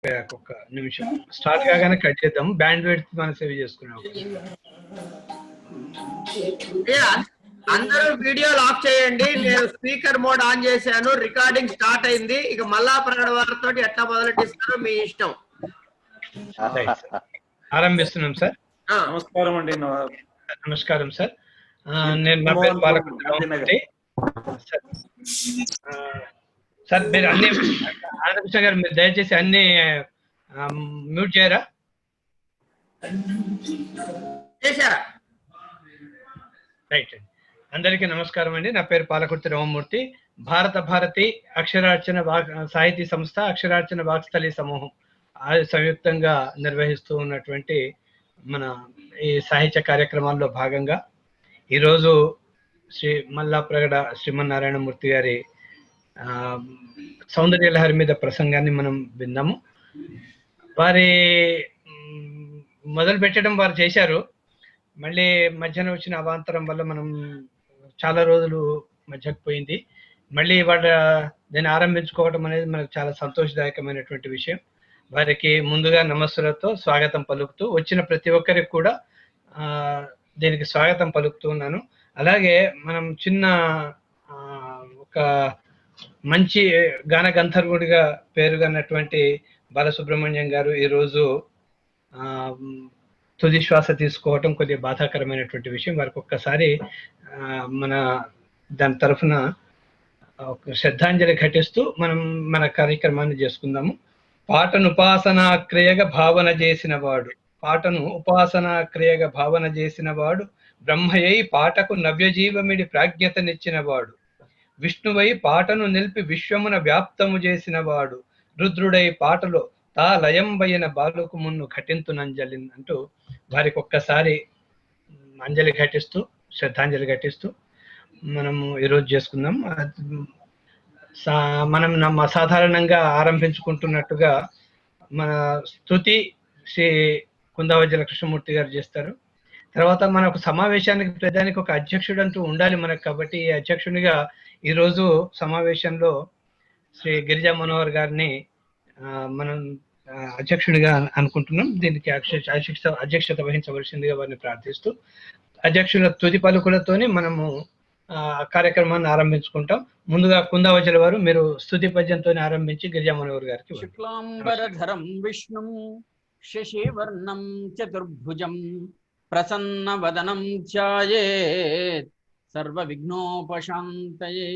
ఒక్క నిమిషం స్టార్ట్ కాగానే కట్ చేద్దాం. బ్యాండ్ విడ్త్ మనం సేవ్ చేసుకున్నాం. అందరూ వీడియోలు ఆఫ్ చేయండి. నేను స్పీకర్ మోడ్ ఆన్ చేశాను. రికార్డింగ్ స్టార్ట్ అయింది. ఇక మల్లా ప్రగడ వారితో ఎట్లా మొదలెట్టిస్తారో మీ ఇష్టం. ఆరంభిస్తున్నాం సార్. నమస్కారం అండి. నమస్కారం సార్. నేను నా పేరు బాలకృష్ణ సార్. మీరు అన్ని ఆనందకృష్ణ గారు మీరు దయచేసి అన్ని మ్యూట్ చేయరా? రైట్ అండి. అందరికీ నమస్కారం అండి. నా పేరు పాలకుర్తి రామమూర్తి. భారతి అక్షరార్చన సాహితీ సంస్థ, అక్షరార్చన వాక్స్థలి సమూహం సంయుక్తంగా నిర్వహిస్తూ ఉన్నటువంటి మన ఈ సాహిత్య కార్యక్రమాల్లో భాగంగా ఈరోజు శ్రీ మల్లా ప్రగడ శ్రీమన్నారాయణమూర్తి గారి సౌందర్యలహరి మీద ప్రసంగాన్ని మనం విన్నాము. వారి మొదలు పెట్టడం వారు చేశారు. మళ్ళీ మధ్యాహ్నం వచ్చిన అవాంతరం వల్ల మనం చాలా రోజులు మధ్యకు పోయింది. మళ్ళీ దీన్ని ఆరంభించుకోవడం అనేది మనకు చాలా సంతోషదాయకమైనటువంటి విషయం. వారికి ముందుగా నమస్సులతో స్వాగతం పలుకుతూ, వచ్చిన ప్రతి ఒక్కరికి కూడా దీనికి స్వాగతం పలుకుతున్నాను. అలాగే మనం చిన్న ఒక మంచి గాన గంధర్వుడిగా పేరుగాన్నటువంటి బాలసుబ్రహ్మణ్యం గారు ఈరోజు తుది శ్వాస తీసుకోవటం కొద్దిగా బాధాకరమైనటువంటి విషయం. వారికి ఒక్కసారి మన దాని తరఫున ఒక శ్రద్ధాంజలి ఘటిస్తూ మనం మన కార్యక్రమాన్ని చేసుకుందాము. పాటను ఉపాసనా క్రియగా భావన చేసిన వాడు, పాటను ఉపాసనా క్రియగా భావన చేసిన వాడు, బ్రహ్మయ్య పాటకు నవ్యజీవమిడి ప్రాజ్ఞతనిచ్చిన వాడు, విష్ణువై పాటను నిలిపి విశ్వమున వ్యాప్తము చేసిన వాడు, రుద్రుడై పాటలో తా లయంబైన బాలుకు మున్ను ఘటింతునంజలి అంటూ వారికి ఒక్కసారి అంజలి ఘటిస్తూ, శ్రద్ధాంజలి ఘటిస్తూ మనము ఈరోజు చేసుకుందాం. మనం సాధారణంగా ఆరంభించుకుంటున్నట్టుగా మన స్తుతి శ్రీ కుందావజ్జల కృష్ణమూర్తి గారు చేస్తారు. తర్వాత మన ఒక సమావేశానికి ప్రధానికి ఒక అధ్యక్షుడు అంటూ ఉండాలి మనకు. కాబట్టి ఈ అధ్యక్షునిగా ఈరోజు సమావేశంలో శ్రీ గిరిజా మనోహర్ గారిని మనం అధ్యక్షునిగా అనుకుంటున్నాం. దీనికి అధ్యక్షత వహించవలసిందిగా వారిని ప్రార్థిస్తూ అధ్యక్షుల తుది పలుకులతోనే మనము కార్యక్రమాన్ని ఆరంభించుకుంటాం. ముందుగా కుందావజ్జల వారు మీరు స్తుతి పద్యంతో ఆరంభించి గిరిజా మనోహర్ గారికి. శుక్లాంబరధరం విష్ణుం శశివర్ణం చతుర్భుజం ప్రసన్నవదనం ధ్యాయేత్ సర్వవిఘ్నోపశాంతయే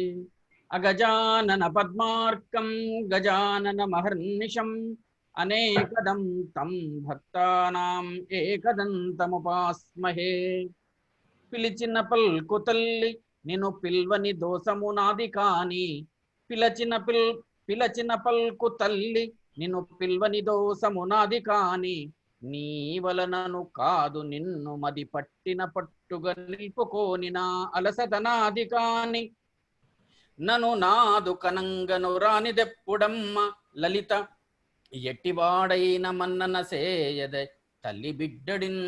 అగజానన పద్మార్కం గజానన మహర్నిశం అనేకదం తం భక్తానాం ఏకదంతముపాస్మహే. పిలిచిన పల్కు తల్లి నిన్ను పిల్వని దోషము నాది కాని, పిలచిన పల్కు తల్లి నిన్ను పిల్వని దోషము నాది కాని, నీ వలనను కాదు నిన్ను మది పట్టిన పట్టుగా నిలుపుకోని నా అలసతనాది కాని, నను నాదు కనంగను రానిదెప్పుడమ్మ లలిత ఎట్టివాడైన మన్నన సేయద తల్లి బిడ్డడిన్.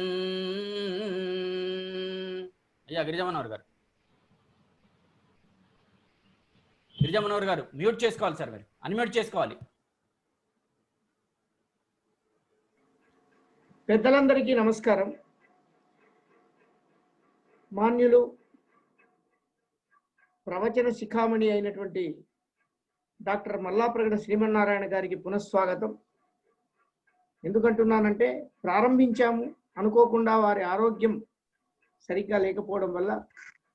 అయ్యా గిరిజమనోహర్ గారు, గిరిజమనోహర్ గారు మ్యూట్ చేసుకోవాలి సార్, మీరు అన్మ్యూట్ చేసుకోవాలి. పెద్దలందరికీ నమస్కారం. మాన్యులు ప్రవచన శిఖామణి అయినటువంటి డాక్టర్ మల్లా ప్రగడ శ్రీమన్నారాయణ గారికి పునఃస్వాగతం. ఎందుకంటున్నానంటే ప్రారంభించాము అనుకోకుండా వారి ఆరోగ్యం సరిగ్గా లేకపోవడం వల్ల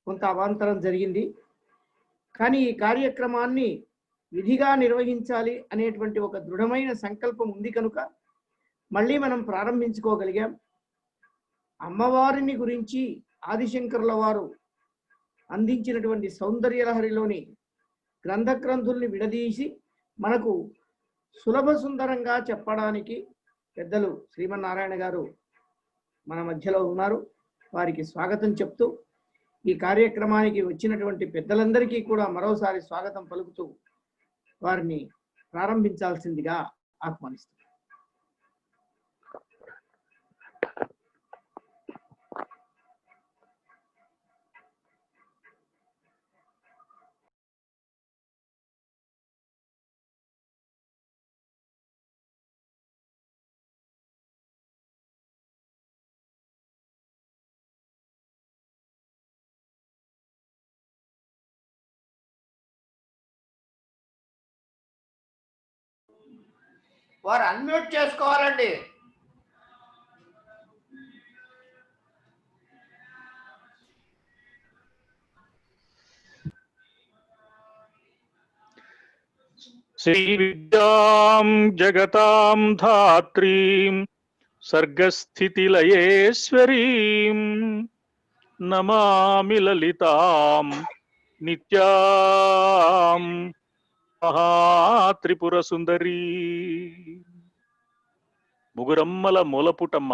కొంత అవాంతరం జరిగింది. కానీ ఈ కార్యక్రమాన్ని విధిగా నిర్వహించాలి అనేటువంటి ఒక దృఢమైన సంకల్పం ఉంది కనుక మళ్ళీ మనం ప్రారంభించుకోగలిగాం. అమ్మవారిని గురించి ఆదిశంకరుల వారు అందించినటువంటి సౌందర్యలహరిలోని గ్రంథుల్ని విడదీసి మనకు సులభ సుందరంగా చెప్పడానికి పెద్దలు శ్రీమన్నారాయణ గారు మన మధ్యలో ఉన్నారు. వారికి స్వాగతం చెప్తూ ఈ కార్యక్రమానికి వచ్చినటువంటి పెద్దలందరికీ కూడా మరోసారి స్వాగతం పలుకుతూ వారిని ప్రారంభించాల్సిందిగా ఆహ్వానిస్తున్నాను. వారు అన్మ్యూట్ చేసుకోవాలండి. శ్రీ విద్యాం జగతాం ధాత్రీం సర్గస్థితిలయేశ్వరీం నమామి లలితాం నిత్యాం మహాత్రిపుర సుందరీ. ముగురమ్మల మూలపుటమ్మ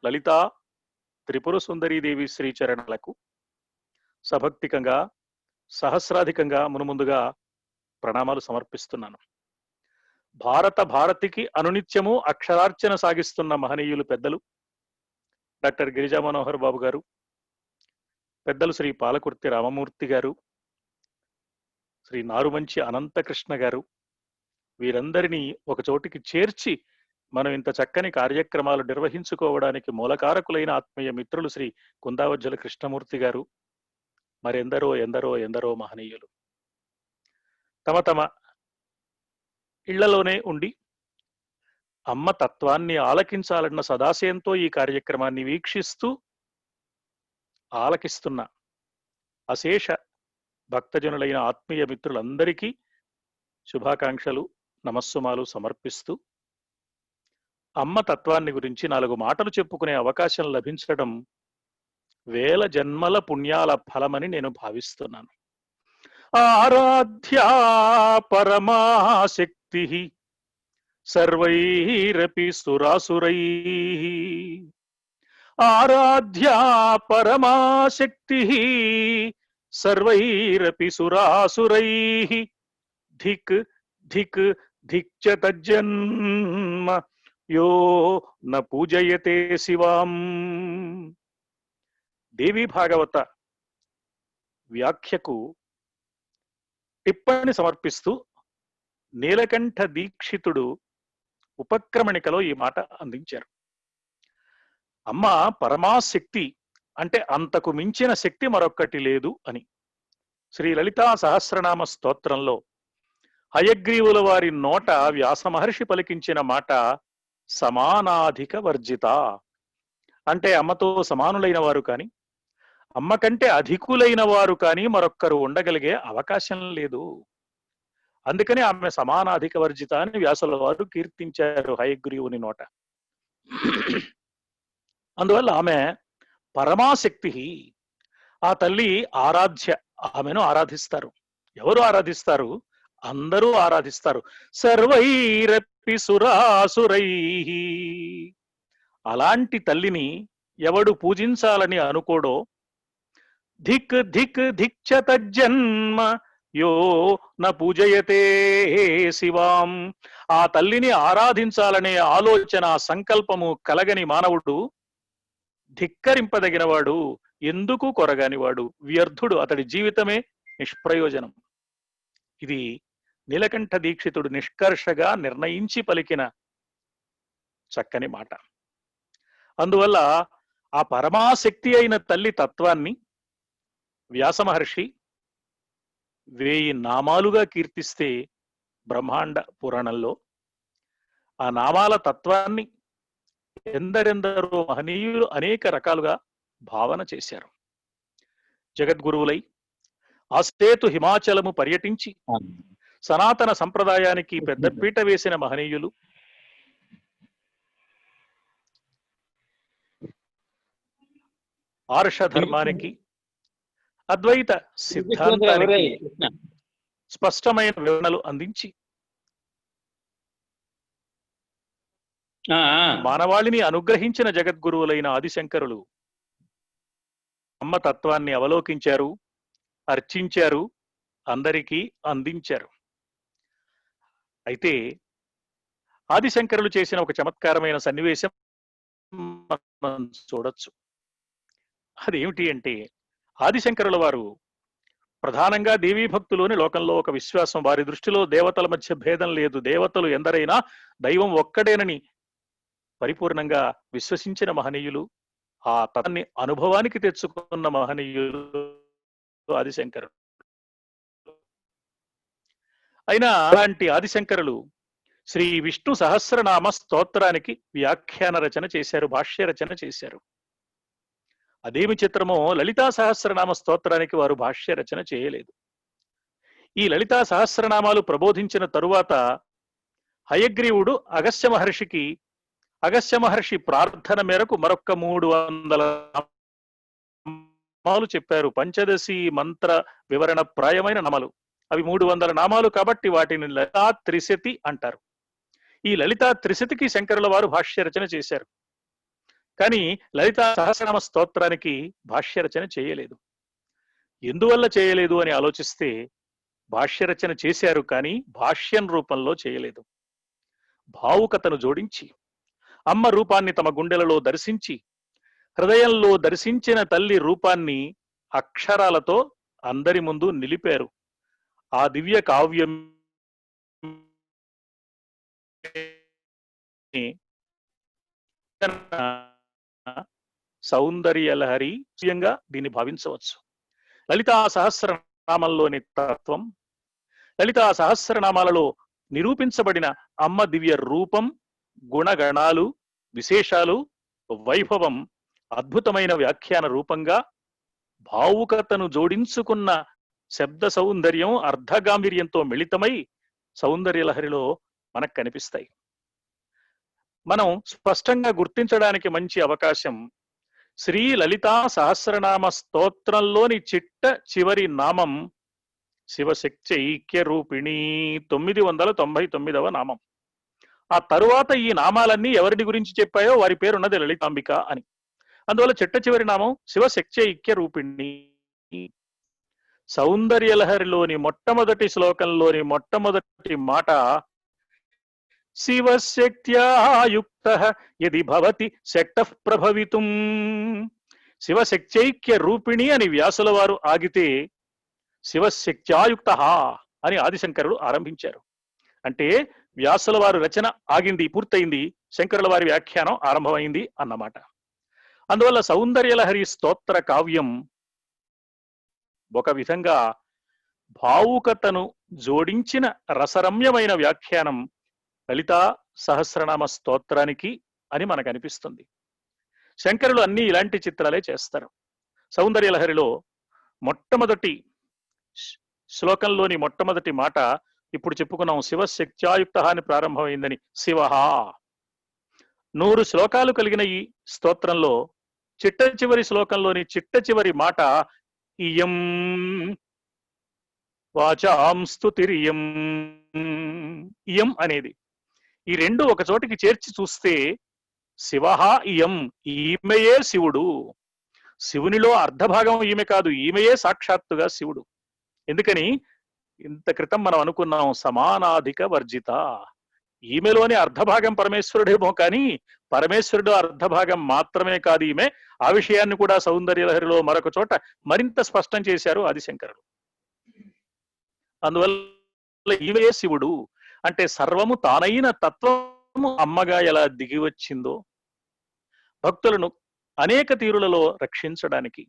లలిత త్రిపుర సుందరీదేవి శ్రీచరణలకు సభక్తికంగా సహస్రాధికంగా మునుముందుగా ప్రణామాలు సమర్పిస్తున్నాను. భారతికి అనునిత్యము అక్షరార్చన సాగిస్తున్న మహనీయులు పెద్దలు డాక్టర్ గిరిజా మనోహర్ బాబు గారు, పెద్దలు శ్రీ పాలకుర్తి రామమూర్తి గారు, శ్రీ నారుమంచి అనంతకృష్ణ గారు, వీరందరినీ ఒక చోటికి చేర్చి మనం ఇంత చక్కని కార్యక్రమాలు నిర్వహించుకోవడానికి మూలకారకులైన ఆత్మీయ మిత్రులు శ్రీ కుందావజ్జల కృష్ణమూర్తి గారు, మరెందరో ఎందరో ఎందరో మహనీయులు తమ తమ ఇళ్లలోనే ఉండి అమ్మ తత్వాన్ని ఆలకించాలన్న సదాశయంతో ఈ కార్యక్రమాన్ని వీక్షిస్తూ ఆలకిస్తున్న అశేష భక్తజనులైన ఆత్మీయ మిత్రులందరికీ శుభాకాంక్షలు, నమస్సుమాలు సమర్పిస్తూ అమ్మ తత్వాన్ని గురించి 4 మాటలు చెప్పుకునే అవకాశం లభించడం వేల జన్మల పుణ్యాల ఫలమని నేను భావిస్తున్నాను. ఆరాధ్యా పరమాశక్తి సర్వైరపి సురాసురైః. ఆరాధ్యా పరమాశక్తి సర్వైరపి సురాసురైః. ధిక్ ధిక్ ధిక్ చ తజ్జన్మ యో న పూజయతే శివాం. దేవీ భాగవత వ్యాఖ్యకు టిప్పణి సమర్పిస్తూ నీలకంఠ దీక్షితుడు ఉపక్రమణికలో ఈ మాట అందించారు. అమ్మ పరమాశక్తి అంటే అంతకు మించిన శక్తి మరొక్కటి లేదు అని. శ్రీ లలితా సహస్రనామ స్తోత్రంలో హయగ్రీవుల వారి నోట వ్యాస మహర్షి పలికించిన మాట సమానాధిక వర్జిత అంటే అమ్మతో సమానులైన వారు కాని అమ్మ కంటే అధికులైన వారు కానీ మరొక్కరు ఉండగలిగే అవకాశం లేదు. అందుకని ఆమె సమానాధిక వర్జిత అని వ్యాసుల వారు కీర్తించారు హయగ్రీవుని నోట. అందువల్ల ఆమె పరమాశక్తి. ఆ తల్లి ఆరాధ్య, ఆమెను ఆరాధిస్తారు. ఎవరు ఆరాధిస్తారు? అందరూ ఆరాధిస్తారు. సర్వైరపి సురాసురైః. అలాంటి తల్లిని ఎవడు పూజించాలని అనుకోడో ధిక్ ధిక్ ధిక్ చ తజ్జన్మ యో న పూజయతే శివాం. ఆ తల్లిని ఆరాధించాలనే ఆలోచన సంకల్పము కలగని మానవుడు ధిక్కరింపదగినవాడు, ఎందుకు కొరగానివాడు, వ్యర్థుడు, అతడి జీవితమే నిష్ప్రయోజనం. ఇది నీలకంఠ దీక్షితుడు నిష్కర్షగా నిర్ణయించి పలికిన చక్కని మాట. అందువల్ల ఆ పరమాశక్తి అయిన తల్లి తత్వాన్ని వ్యాస మహర్షి 1000 నామాలుగా కీర్తిస్తే బ్రహ్మాండ పురాణంలో ఆ నామాల తత్వాన్ని ఎందరెందరో మహనీయులు అనేక రకాలుగా భావన చేశారు. జగద్గురువులై ఆసేతు హిమాచలము పర్యటించి సనాతన సంప్రదాయానికి పెద్దపీట వేసిన మహనీయులు, ఆర్ష ధర్మానికి అద్వైత సిద్ధాంతానికి స్పష్టమైన వివరణలు అందించి మానవాళిని అనుగ్రహించిన జగద్గురువులైన ఆదిశంకరులు అమ్మ తత్వాన్ని అవలోకించారు, అర్చించారు, అందరికీ అందించారు. అయితే ఆదిశంకరులు చేసిన ఒక చమత్కారమైన సన్నివేశం మనం చూడొచ్చు. అదేమిటి అంటే, ఆదిశంకరుల వారు ప్రధానంగా దేవీ భక్తులోని లోకంలో ఒక విశ్వాసం, వారి దృష్టిలో దేవతల మధ్య భేదం లేదు, దేవతలు ఎందరైనా దైవం ఒక్కడేనని పరిపూర్ణంగా విశ్వసించిన మహనీయులు, ఆ తత్వాన్ని అనుభవానికి తెచ్చుకున్న మహనీయులు ఆదిశంకరులు. అయినా అలాంటి ఆదిశంకరులు శ్రీ విష్ణు సహస్రనామ స్తోత్రానికి వ్యాఖ్యాన రచన చేశారు, భాష్య రచన చేశారు. అదేమి చిత్రమో లలితా సహస్రనామ స్తోత్రానికి వారు భాష్య రచన చేయలేదు. ఈ లలితా సహస్రనామాలు ప్రబోధించిన తరువాత హయగ్రీవుడు అగస్త్య మహర్షి ప్రార్థన మేరకు మరొక్క 300 నామాలు చెప్పారు. పంచదశి మంత్ర వివరణ ప్రాయమైన నామాలు అవి 300 నామాలు కాబట్టి వాటిని లలితా త్రిశతి అంటారు. ఈ లలితా త్రిశతికి శంకరుల వారు భాష్య రచన చేశారు. కానీ లలితా సహస్రనామ స్తోత్రానికి భాష్య రచన చేయలేదు. ఎందువల్ల చేయలేదు అని ఆలోచిస్తే భాష్య రచన చేశారు కానీ భాష్యం రూపంలో చేయలేదు. భావుకతను జోడించి అమ్మ రూపాన్ని తమ గుండెలలో దర్శించి హృదయంలో దర్శించిన తల్లి రూపాన్ని అక్షరాలతో అందరి ముందు నిలిపారు. ఆ దివ్య కావ్యం సౌందర్యలహరి స్వయంగా దీన్ని భావించవచ్చు. లలితా సహస్రనామంలోని తత్వం, లలితా సహస్రనామాలలో నిరూపించబడిన అమ్మ దివ్య రూపం, గుణగణాలు, విశేషాలు, వైభవం అద్భుతమైన వ్యాఖ్యాన రూపంగా భావుకతను జోడించుకున్న శబ్ద సౌందర్యం అర్ధగాంభీర్యంతో మిళితమై సౌందర్యలహరిలో మనకు కనిపిస్తాయి. మనం స్పష్టంగా గుర్తించడానికి మంచి అవకాశం శ్రీ లలితా సహస్రనామ స్తోత్రంలోని చిట్ట చివరి నామం శివశక్తి ఐక్య రూపిణి 999వ నామం. ఆ తరువాత ఈ నామాలన్నీ ఎవరిని గురించి చెప్పాయో వారి పేరున్నది లలితాంబిక అని. అందువల్ల చిట్ట చివరి నామం శివశక్తి ఐక్య రూపిణి. సౌందర్యలహరిలోని మొట్టమొదటి శ్లోకంలోని మొట్టమొదటి మాట శివశక్త్యాయుక్త యది భవతి శక్తః ప్రభవితుం. శివశక్త్యైక్య రూపిణి అని వ్యాసుల వారు ఆగితే శివశక్త్యాయుక్త అని ఆదిశంకరులు ఆరంభించారు. అంటే వ్యాసుల వారు రచన ఆగింది, పూర్తయింది, శంకరుల వారి వ్యాఖ్యానం ఆరంభమైంది అన్నమాట. అందువల్ల సౌందర్యలహరి స్తోత్ర కావ్యం ఒక విధంగా భావుకతను జోడించిన రసరమ్యమైన వ్యాఖ్యానం లలితా సహస్రనామ స్తోత్రానికి అని మనకు అనిపిస్తుంది. శంకరులు అన్ని ఇలాంటి చిత్రాలే చేస్తారు. సౌందర్యలహరిలో మొట్టమొదటి శ్లోకంలోని మొట్టమొదటి మాట ఇప్పుడు చెప్పుకున్నాం, శివశక్త్యాయుక్త అని ప్రారంభమైందని. శివ 100 శ్లోకాలు కలిగిన ఈ స్తోత్రంలో చిట్ట చివరి శ్లోకంలోని చిట్ట చివరి మాట ఇయం వాచాం స్తుతిరియం, ఇయం అనేది. ఈ రెండు ఒక చోటికి చేర్చి చూస్తే శివ ఇయం, ఈమెయే శివుడు. శివునిలో అర్ధభాగం ఈమె కాదు, ఈమెయే సాక్షాత్తుగా శివుడు. ఎందుకని ఇంత క్రితం మనం అనుకున్నాం సమానాధిక వర్జిత. ఈమెలోని అర్ధభాగం పరమేశ్వరుడేమో కానీ పరమేశ్వరుడు అర్ధభాగం మాత్రమే కాదు ఈమె. ఆ విషయాన్ని కూడా సౌందర్యలహరిలో మరొక చోట మరింత స్పష్టం చేశారు ఆదిశంకరులు. అందువల్ల ఈమెయే శివుడు అంటే సర్వము తానైన తత్వము అమ్మగా ఎలా దిగి వచ్చిందో భక్తులను అనేక తీరులలో రక్షించడానికి,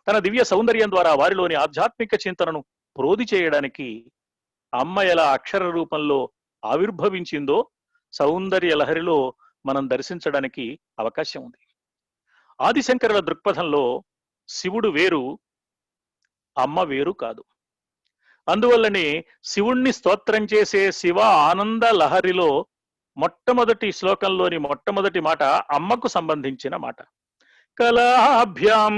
తన దివ్య సౌందర్యం ద్వారా వారిలోని ఆధ్యాత్మిక చింతనను ప్రోది చేయడానికి అమ్మ ఎలా అక్షర రూపంలో ఆవిర్భవించిందో సౌందర్య లహరిలో మనం దర్శించడానికి అవకాశం ఉంది. ఆదిశంకరుల దృక్పథంలో శివుడు వేరు, అమ్మ వేరు కాదు. అందువల్లనే శివుణ్ణి స్తోత్రం చేసే శివ ఆనంద లహరిలో మొట్టమొదటి శ్లోకంలోని మొట్టమొదటి మాట అమ్మకు సంబంధించిన మాట. కళాభ్యాం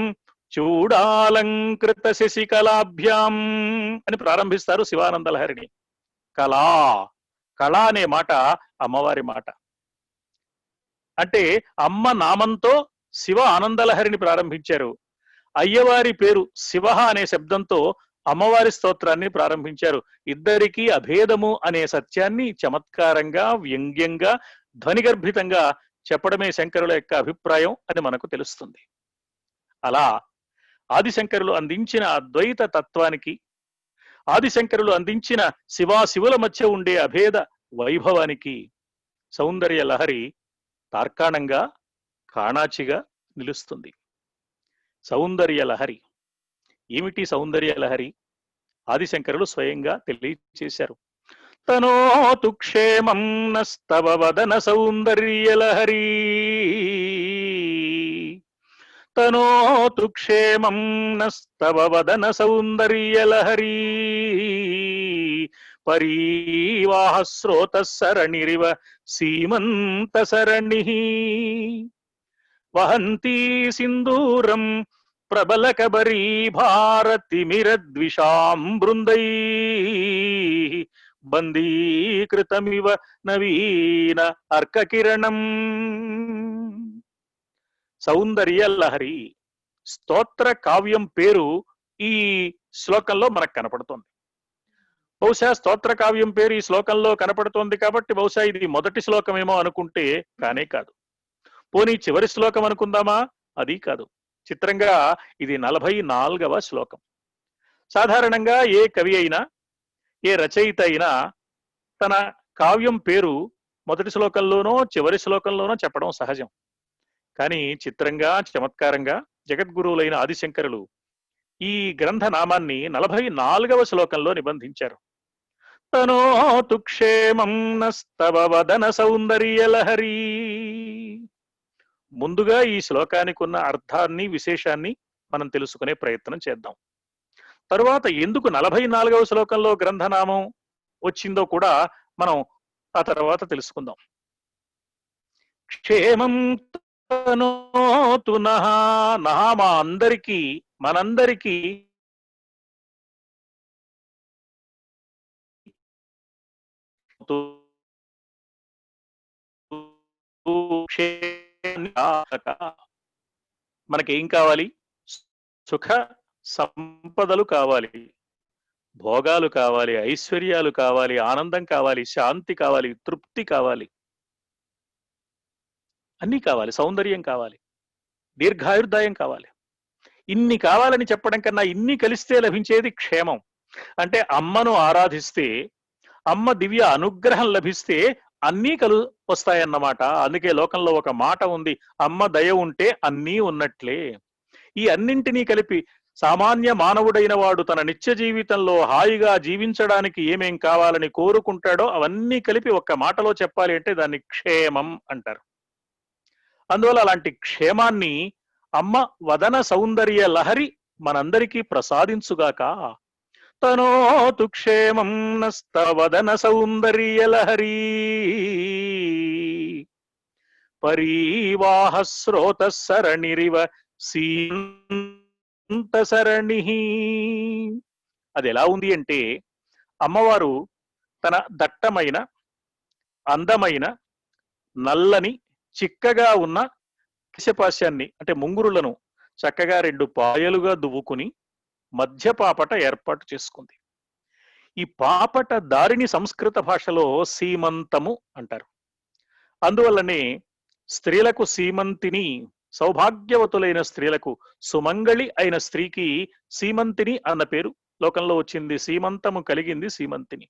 చూడాలంకృత శశికళాభ్యాం అని ప్రారంభిస్తారు శివానంద లహరిని. కళా, కళ అనే మాట అమ్మవారి మాట. అంటే అమ్మ నామంతో శివ ఆనందలహరిని ప్రారంభించారు. అయ్యవారి పేరు శివ అనే శబ్దంతో అమ్మవారి స్తోత్రాన్ని ప్రారంభించారు. ఇద్దరికీ అభేదము అనే సత్యాన్ని చమత్కారంగా, వ్యంగ్యంగా, ధ్వనిగర్భితంగా చెప్పడమే శంకరుల యొక్క అభిప్రాయం అని మనకు తెలుస్తుంది. అలా ఆదిశంకరులు అందించిన అద్వైత తత్వానికి, ఆదిశంకరులు అందించిన శివాశివుల మధ్య ఉండే అభేద వైభవానికి సౌందర్య లహరి తార్కాణంగా, కాణాచిగా నిలుస్తుంది. సౌందర్య లహరి ఏమిటి? సౌందర్య లహరి ఆదిశంకరులు స్వయంగా తెలియచేశారు. తనోతు క్షేమం నస్తవ వదన సౌందర్యలహరీ తనోతు క్షేమం నస్తవ వదన సౌందర్యలహరీ పరీవాహ స్రోతస్సరణిరివ సీమంత సరణి వహంతీ సింధూరం ప్రబలకబరీ భారతిమిరద్విషాం బృందై బందీకృతమివ నవీన అర్కకిరణం. సౌందర్య లహరి స్తోత్ర కావ్యం పేరు ఈ శ్లోకంలో మనకు కనపడుతోంది. బహుశా స్తోత్ర కావ్యం పేరు ఈ శ్లోకంలో కనపడుతోంది కాబట్టి బహుశా ఇది మొదటి శ్లోకమేమో అనుకుంటే కానే కాదు. పోనీ చివరి శ్లోకం అనుకుందామా? అది కాదు. చిత్రంగా ఇది 44వ శ్లోకం. సాధారణంగా ఏ కవి అయినా ఏ రచయిత అయినా తన కావ్యం పేరు మొదటి శ్లోకంలోనో చివరి శ్లోకంలోనో చెప్పడం సహజం. కానీ చిత్రంగా చమత్కారంగా జగద్గురువులైన ఆదిశంకరులు ఈ గ్రంథ నామాన్ని 44వ శ్లోకంలో నిబంధించారు. తనోతు క్షేమం నస్తవ వదన సౌందర్యలహరీ. ముందుగా ఈ శ్లోకానికి ఉన్న అర్థాన్ని విశేషాన్ని మనం తెలుసుకునే ప్రయత్నం చేద్దాం. తరువాత ఎందుకు 44వ శ్లోకంలో గ్రంథనామం వచ్చిందో కూడా మనం ఆ తర్వాత తెలుసుకుందాం. క్షేమం తనోతు నః, మా అందరికీ మనందరికీ మనకేం కావాలి? సుఖ సంపదలు కావాలి, భోగాలు కావాలి, ఐశ్వర్యాలు కావాలి, ఆనందం కావాలి, శాంతి కావాలి, తృప్తి కావాలి, అన్నీ కావాలి, సౌందర్యం కావాలి, దీర్ఘాయుర్దాయం కావాలి. ఇన్ని కావాలని చెప్పడం కన్నా ఇన్ని కలిస్తే లభించేది క్షేమం. అంటే అమ్మను ఆరాధిస్తే, అమ్మ దివ్య అనుగ్రహం లభిస్తే అన్నీ వస్తాయన్నమాట. అందుకే లోకంలో ఒక మాట ఉంది, అమ్మ దయ ఉంటే అన్నీ ఉన్నట్లే. ఈ అన్నింటినీ కలిపి సామాన్య మానవుడైన వాడు తన నిత్య జీవితంలో హాయిగా జీవించడానికి ఏమేం కావాలని కోరుకుంటాడో అవన్నీ కలిపి ఒక్క మాటలో చెప్పాలి అంటే దాన్ని క్షేమం అంటారు. అందువల్ల అలాంటి క్షేమాన్ని అమ్మ వదన సౌందర్య లహరి మనందరికీ ప్రసాదించుగాక. తనోతు క్షేమం నస్తవదన సౌందర్య లహరీ పరీవాహ స్రోత సరణిరివ సీంత సరణి. అది ఎలా ఉంది అంటే అమ్మవారు తన దట్టమైన అందమైన నల్లని చిక్కగా ఉన్న కేశపాశాన్ని అంటే ముంగురులను చక్కగా 2 పాయలుగా దువ్వుకుని మధ్య పాపట ఏర్పాటు చేసుకుంది. ఈ పాపట దారిని సంస్కృత భాషలో సీమంతము అంటారు. అందువల్లనే స్త్రీలకు సీమంతిని, సౌభాగ్యవతులైన స్త్రీలకు, సుమంగళి అయిన స్త్రీకి సీమంతిని అన్న పేరు లోకంలో వచ్చింది. సీమంతము కలిగింది సీమంతిని.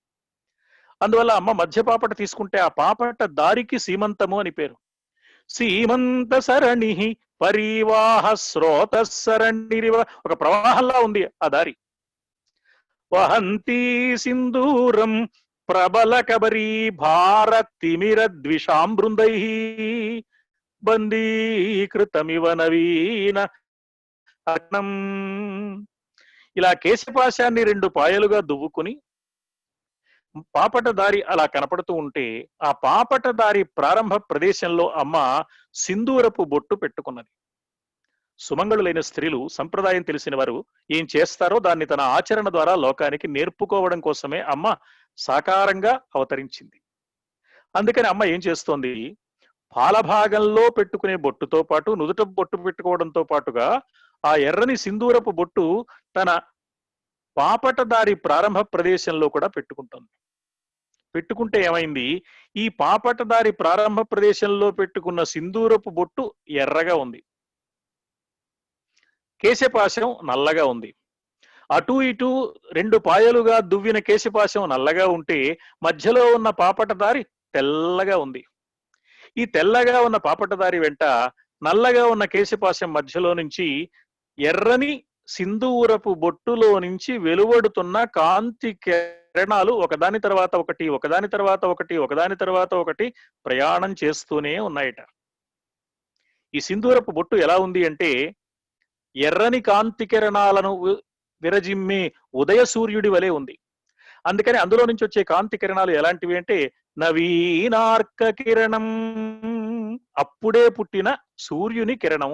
అందువల్ల అమ్మ మధ్య పాపట తీసుకుంటే ఆ పాపట దారికి సీమంతము అని పేరు. సీమంత సరణి పరివాహ స్రోత సరణిరివ, ఒక ప్రవాహంలా ఉంది ఆ దారి. వహంతి సింధూరం ప్రబల కబరీ భారతిమిర ద్విషాం బృందై బందీకృతమివ నవీన అగ్నం. ఇలా కేశపాశాన్ని 2 పాయలుగా దువ్వుకుని పాపట దారి అలా కనపడుతూ ఉంటే ఆ పాపట దారి ప్రారంభ ప్రదేశంలో అమ్మ సింధూరపు బొట్టు పెట్టుకున్నది. సుమంగళులైన స్త్రీలు, సంప్రదాయం తెలిసిన వారు ఏం చేస్తారో దాన్ని తన ఆచరణ ద్వారా లోకానికి నేర్పుకోవడం కోసమే అమ్మ సాకారంగా అవతరించింది. అందుకని అమ్మ ఏం చేస్తోంది, పాలభాగంలో పెట్టుకునే బొట్టుతో పాటు నుదుట బొట్టు పెట్టుకోవడంతో పాటుగా ఆ ఎర్రని సింధూరపు బొట్టు తన పాపట దారి ప్రారంభ ప్రదేశంలో కూడా పెట్టుకుంటుంది. పెట్టుకుంటే ఏమైంది, ఈ పాపట దారి ప్రారంభ ప్రదేశంలో పెట్టుకున్న సింధూరపు బొట్టు ఎర్రగా ఉంది, కేశపాశం నల్లగా ఉంది. అటు ఇటు 2 పాయలుగా దువ్విన కేశపాశం నల్లగా ఉంటే మధ్యలో ఉన్న పాపట దారి తెల్లగా ఉంది. ఈ తెల్లగా ఉన్న పాపట దారి వెంట నల్లగా ఉన్న కేశపాశం మధ్యలో నుంచి ఎర్రని సింధూరపు బొట్టులో నుంచి వెలువడుతున్న కాంతి కిరణాలు ఒకదాని తర్వాత ఒకటి ఒకదాని తర్వాత ఒకటి ఒకదాని తర్వాత ఒకటి ప్రయాణం చేస్తూనే ఉన్నాయట. ఈ సింధూరపు బొట్టు ఎలా ఉంది అంటే ఎర్రని కాంతి కిరణాలను విరజిమ్మే ఉదయ సూర్యుడి వలె ఉంది. అందుకని అందులో నుంచి వచ్చే కాంతి కిరణాలు ఎలాంటివి అంటే నవీనార్క కిరణం, అప్పుడే పుట్టిన సూర్యుని కిరణం.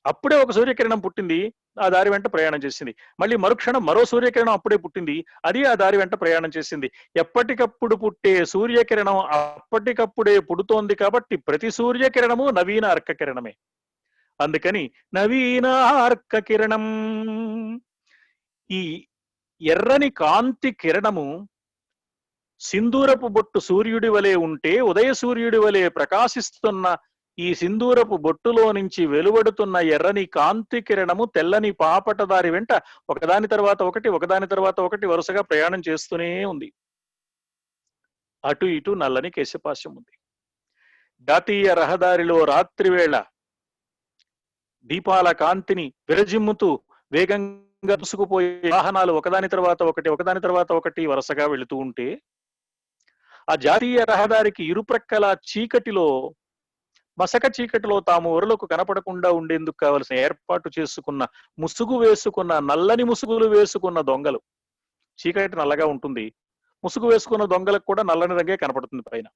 అప్పుడే ఒక సూర్యకిరణం పుట్టింది, ఆ దారి వెంట ప్రయాణం చేసింది. మళ్ళీ మరుక్షణం మరో సూర్యకిరణం అప్పుడే పుట్టింది, అది ఆ దారి వెంట ప్రయాణం చేసింది. ఎప్పటికప్పుడు పుట్టే సూర్యకిరణం అప్పటికప్పుడే పుడుతోంది కాబట్టి ప్రతి సూర్యకిరణము నవీన అర్క కిరణమే. అందుకని నవీన అర్క కిరణం. ఈ ఎర్రని కాంతి కిరణము సింధూరపు బొట్టు సూర్యుడి వలె ఉంటే, ఉదయ సూర్యుడి వలె ప్రకాశిస్తున్న ఈ సింధూరపు బొట్టులో నుంచి వెలువడుతున్న ఎర్రని కాంతి కిరణము తెల్లని పాపటదారి వెంట ఒకదాని తర్వాత ఒకటి ఒకదాని తర్వాత ఒకటి వరుసగా ప్రయాణం చేస్తూనే ఉంది. అటు ఇటు నల్లని కేశపాశం ఉంది. జాతీయ రహదారిలో రాత్రివేళ దీపాల కాంతిని విరజిమ్ముతూ వేగంగా దూసుకుపోయే వాహనాలు ఒకదాని తర్వాత ఒకటి ఒకదాని తర్వాత ఒకటి వరుసగా వెళుతూ ఉంటే, ఆ జాతీయ రహదారికి ఇరుప్రక్కల చీకటిలో, మసక చీకటిలో తాము ఊరలకు కనపడకుండా ఉండేందుకు కావలసిన ఏర్పాటు చేసుకున్న ముసుగు వేసుకున్న, నల్లని ముసుగులు వేసుకున్న దొంగలు, చీకటి నల్లగా ఉంటుంది, ముసుగు వేసుకున్న దొంగలకు కూడా నల్లని రంగే కనపడుతుంది పైన.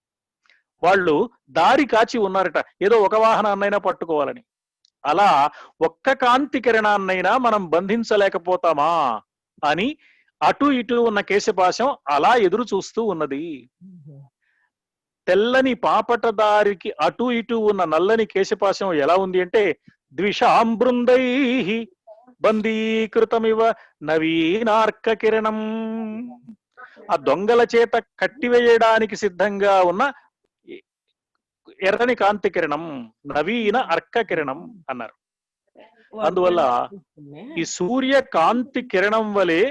వాళ్ళు దారి కాచి ఉన్నారట, ఏదో ఒక వాహనాన్నైనా పట్టుకోవాలని. అలా ఒక్క కాంతి కిరణాన్నైనా మనం బంధించలేకపోతామా అని అటు ఇటు ఉన్న కేశపాశం అలా ఎదురు చూస్తూ ఉన్నది. తెల్లని పాపటదారికి అటు ఇటు ఉన్న నల్లని కేశపాశం ఎలా ఉంది అంటే ద్విషాంబృందై బందీకృతమివ నవీనార్క కిరణం. ఆ దొంగల చేత కట్టివేయడానికి సిద్ధంగా ఉన్న ఎర్రని కాంతి కిరణం నవీన అర్క కిరణం అన్నారు. అందువల్ల ఈ సూర్య కాంతి కిరణం వలె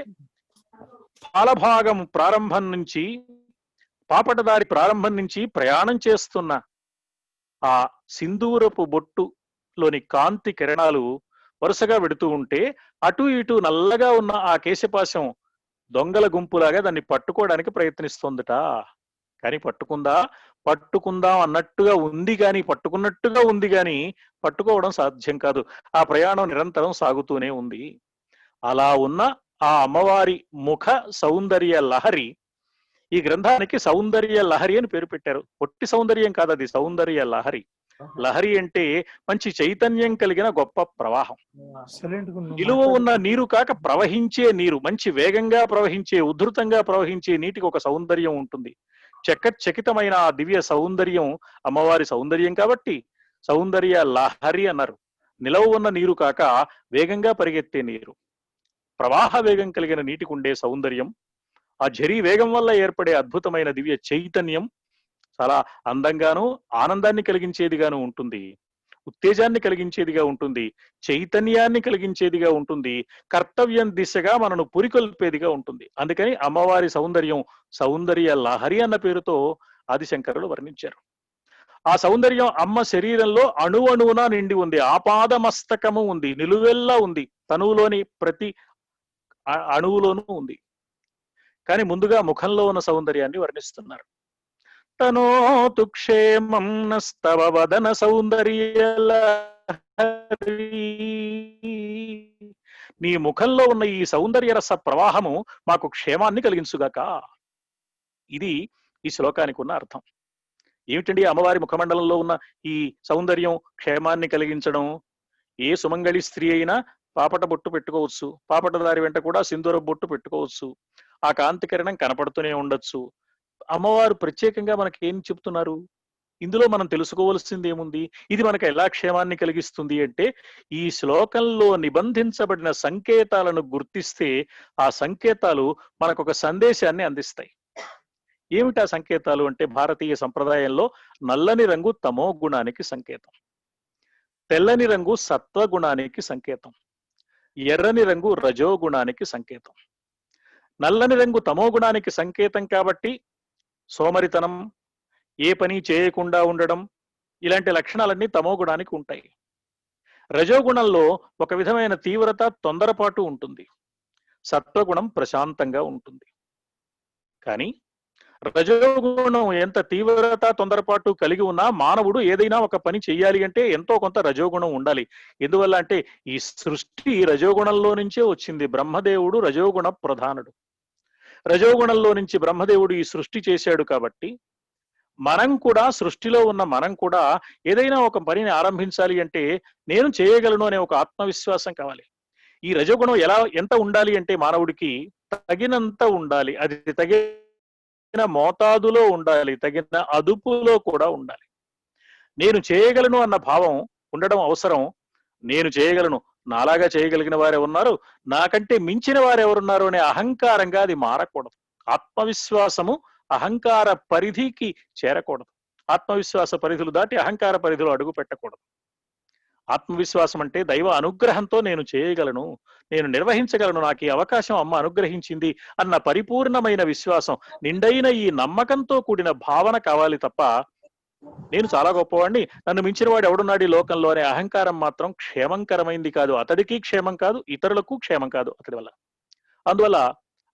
పాలభాగం ప్రారంభం నుంచి, పాపటదారి ప్రారంభం నుంచి ప్రయాణం చేస్తున్న ఆ సింధూరపు బొట్టులోని కాంతి కిరణాలు వరుసగా వెడుతూ ఉంటే అటు ఇటు నల్లగా ఉన్న ఆ కేశపాశం దొంగల గుంపులాగా దాన్ని పట్టుకోవడానికి ప్రయత్నిస్తోందట. కానీ పట్టుకుందాం అన్నట్టుగా ఉంది కానీ, పట్టుకున్నట్టుగా ఉంది కానీ పట్టుకోవడం సాధ్యం కాదు. ఆ ప్రయాణం నిరంతరం సాగుతూనే ఉంది. అలా ఉన్న ఆ అమ్మవారి ముఖ సౌందర్య లహరి, ఈ గ్రంథానికి సౌందర్య లహరి అని పేరు పెట్టారు. పొట్టి సౌందర్యం కాదు, అది సౌందర్య లహరి. లహరి అంటే మంచి చైతన్యం కలిగిన గొప్ప ప్రవాహం. నిలువ ఉన్న నీరు కాక ప్రవహించే నీరు, మంచి వేగంగా ప్రవహించే, ఉధృతంగా ప్రవహించే నీటికి ఒక సౌందర్యం ఉంటుంది. చకితమైన ఆ దివ్య సౌందర్యం అమ్మవారి సౌందర్యం కాబట్టి సౌందర్య లహరి అన్నారు. నిలవ ఉన్న నీరు కాక వేగంగా పరిగెత్తే నీరు, ప్రవాహ వేగం కలిగిన నీటికి ఉండే సౌందర్యం, ఆ ఝరీ వేగం వల్ల ఏర్పడే అద్భుతమైన దివ్య చైతన్యం చాలా అందంగాను ఆనందాన్ని కలిగించేదిగాను ఉంటుంది, ఉత్తేజాన్ని కలిగించేదిగా ఉంటుంది, చైతన్యాన్ని కలిగించేదిగా ఉంటుంది, కర్తవ్యం దిశగా మనను పురికొల్పేదిగా ఉంటుంది. అందుకని అమ్మవారి సౌందర్యం సౌందర్య లహరి అన్న పేరుతో ఆదిశంకరులు వర్ణించారు. ఆ సౌందర్యం అమ్మ శరీరంలో అణువణువున నిండి ఉంది, ఆపాదమస్తకము ఉంది, నిలువెల్లా ఉంది, తనువులోని ప్రతి అణువులోనూ ఉంది. కానీ ముందుగా ముఖంలో ఉన్న సౌందర్యాన్ని వర్ణిస్తున్నారు. తనోతు క్షేమం నస్తవ వదన సౌందర్య నీ ముఖంలో ఉన్న ఈ సౌందర్య రస ప్రవాహము మాకు క్షేమాన్ని కలిగించుగాక. ఇది ఈ శ్లోకానికి ఉన్న అర్థం. ఏమిటండి అమ్మవారి ముఖమండలంలో ఉన్న ఈ సౌందర్యం క్షేమాన్ని కలిగించడం? ఏ సుమంగళి స్త్రీ అయినా పాపట బొట్టు పెట్టుకోవచ్చు, పాపటదారి వెంట కూడా సింధూర బొట్టు పెట్టుకోవచ్చు, ఆ కాంతి కిరణం కనపడుతూనే ఉండొచ్చు. అమ్మవారు ప్రత్యేకంగా మనకి ఏం చెప్తున్నారు? ఇందులో మనం తెలుసుకోవాల్సింది ఏముంది? ఇది మనకు ఎలా క్షేమాన్ని కలిగిస్తుంది అంటే, ఈ శ్లోకంలో నిబంధించబడిన సంకేతాలను గుర్తిస్తే ఆ సంకేతాలు మనకు ఒక సందేశాన్ని అందిస్తాయి. ఏమిటా సంకేతాలు అంటే, భారతీయ సంప్రదాయంలో నల్లని రంగు తమో గుణానికి సంకేతం, తెల్లని రంగు సత్వగుణానికి సంకేతం, ఎర్రని రంగు రజోగుణానికి సంకేతం. నల్లని రంగు తమో గుణానికి సంకేతం కాబట్టి సోమరితనం, ఏ పని చేయకుండా ఉండడం, ఇలాంటి లక్షణాలన్నీ తమో గుణానికి ఉంటాయి. రజోగుణంలో ఒక విధమైన తీవ్రత, తొందరపాటు ఉంటుంది. సత్వగుణం ప్రశాంతంగా ఉంటుంది. కానీ రజోగుణం ఎంత తీవ్రత, తొందరపాటు కలిగి ఉన్నా మానవుడు ఏదైనా ఒక పని చెయ్యాలి అంటే ఎంతో కొంత రజోగుణం ఉండాలి. ఎందువల్ల అంటే ఈ సృష్టి రజోగుణంలో నుంచే వచ్చింది. బ్రహ్మదేవుడు రజోగుణ ప్రధానుడు. రజోగుణంలో నుంచి బ్రహ్మదేవుడు ఈ సృష్టి చేశాడు కాబట్టి మనం కూడా, సృష్టిలో ఉన్న మనం కూడా ఏదైనా ఒక పనిని ఆరంభించాలి అంటే నేను చేయగలను అనే ఒక ఆత్మవిశ్వాసం కావాలి. ఈ రజోగుణం ఎంత ఉండాలి అంటే మానవుడికి తగినంత ఉండాలి. అది తగిన మోతాదులో ఉండాలి, తగిన అదుపులో కూడా ఉండాలి. నేను చేయగలను అన్న భావం ఉండడం అవసరం. నేను చేయగలను, నాలాగా చేయగలిగిన వారు ఉన్నారు, నాకంటే మించిన వారు ఎవరున్నారు అనే అహంకారంగా అది మారకూడదు. ఆత్మవిశ్వాసము అహంకార పరిధికి చేరకూడదు. ఆత్మవిశ్వాస పరిధులు దాటి అహంకార పరిధిలో అడుగు పెట్టకూడదు. ఆత్మవిశ్వాసం అంటే దైవ అనుగ్రహంతో నేను చేయగలను, నేను నిర్వహించగలను, నాకు ఈ అవకాశం అమ్మ అనుగ్రహించింది అన్న పరిపూర్ణమైన విశ్వాసం, నిండైన ఈ నమ్మకంతో కూడిన భావన కావాలి తప్ప నేను చాలా గొప్పవాడిని, నన్ను మించిన వాడు ఎవడున్నాడు ఈ లోకంలో అనే అహంకారం మాత్రం క్షేమంకరమైంది కాదు. అతడికి క్షేమం కాదు, ఇతరులకు క్షేమం కాదు అతడి వల్ల. అందువల్ల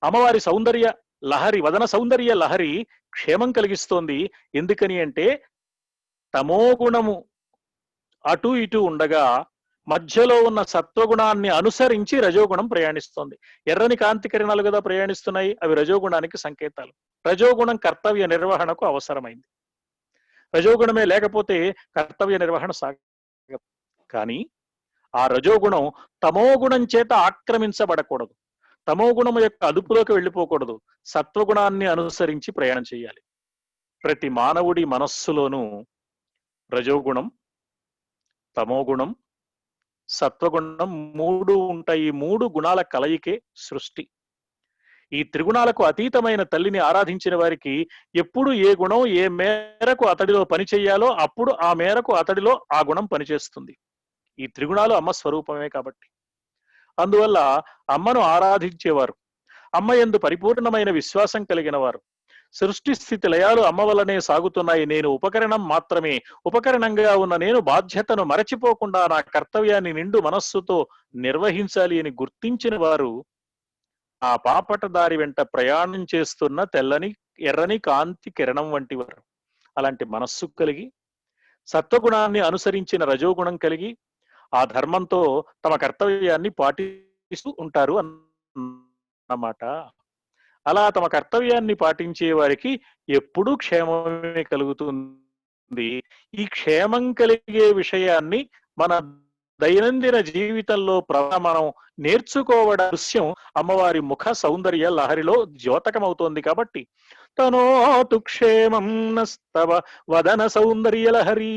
అమ్మవారి సౌందర్య లహరి, వదన సౌందర్య లహరి క్షేమం కలిగిస్తోంది. ఎందుకని అంటే తమోగుణము అటు ఇటు ఉండగా మధ్యలో ఉన్న సత్వగుణాన్ని అనుసరించి రజోగుణం ప్రయాణిస్తోంది. ఎర్రని కాంతి కిరణాలు కదా ప్రయాణిస్తున్నాయి, అవి రజోగుణానికి సంకేతాలు. రజోగుణం కర్తవ్య నిర్వహణకు అవసరమైంది. రజోగుణమే లేకపోతే కర్తవ్య నిర్వహణ సాగదు. కానీ ఆ రజోగుణం తమోగుణం చేత ఆక్రమించబడకూడదు, తమోగుణం యొక్క అదుపులోకి వెళ్ళిపోకూడదు. సత్వగుణాన్ని అనుసరించి ప్రయాణం చేయాలి. ప్రతి మానవుడి మనస్సులోనూ రజోగుణం, తమోగుణం, సత్వగుణం 3 ఉంటాయి. ఈ 3 గుణాల కలయికే సృష్టి. ఈ త్రిగుణాలకు అతీతమైన తల్లిని ఆరాధించిన వారికి ఎప్పుడు ఏ గుణం ఏ మేరకు అతడిలో పని చెయ్యాలో అప్పుడు ఆ మేరకు అతడిలో ఆ గుణం పనిచేస్తుంది. ఈ త్రిగుణాలు అమ్మ స్వరూపమే కాబట్టి. అందువల్ల అమ్మను ఆరాధించేవారు, అమ్మ యందు పరిపూర్ణమైన విశ్వాసం కలిగిన వారు, సృష్టి స్థితి లయాలు అమ్మ వల్లనే సాగుతున్నాయి, నేను ఉపకరణం మాత్రమే, ఉపకరణంగా ఉన్న నేను బాధ్యతను మరచిపోకుండా నా కర్తవ్యాన్ని నిండు మనస్సుతో నిర్వహించాలి అని గుర్తించిన వారు ఆ పాపట దారి వెంట ప్రయాణం చేస్తున్న తెల్లని ఎర్రని కాంతి కిరణం వంటి వారు. అలాంటి మనస్సు కలిగి సత్వగుణాన్ని అనుసరించిన రజోగుణం కలిగి ఆ ధర్మంతో తమ కర్తవ్యాన్ని పాటిస్తూ ఉంటారు అన్నమాట. అలా తమ కర్తవ్యాన్ని పాటించే వారికి ఎప్పుడూ క్షేమమే కలుగుతుంది. ఈ క్షేమం కలిగే విషయాన్ని మన దైనందిన జీవితంలో మనం నేర్చుకోవడం దృశ్యం అమ్మవారి ముఖ సౌందర్య లహరిలో ద్యోతకమవుతోంది. కాబట్టి తనోతు క్షేమం నస్తవ వదన సౌందర్య లహరి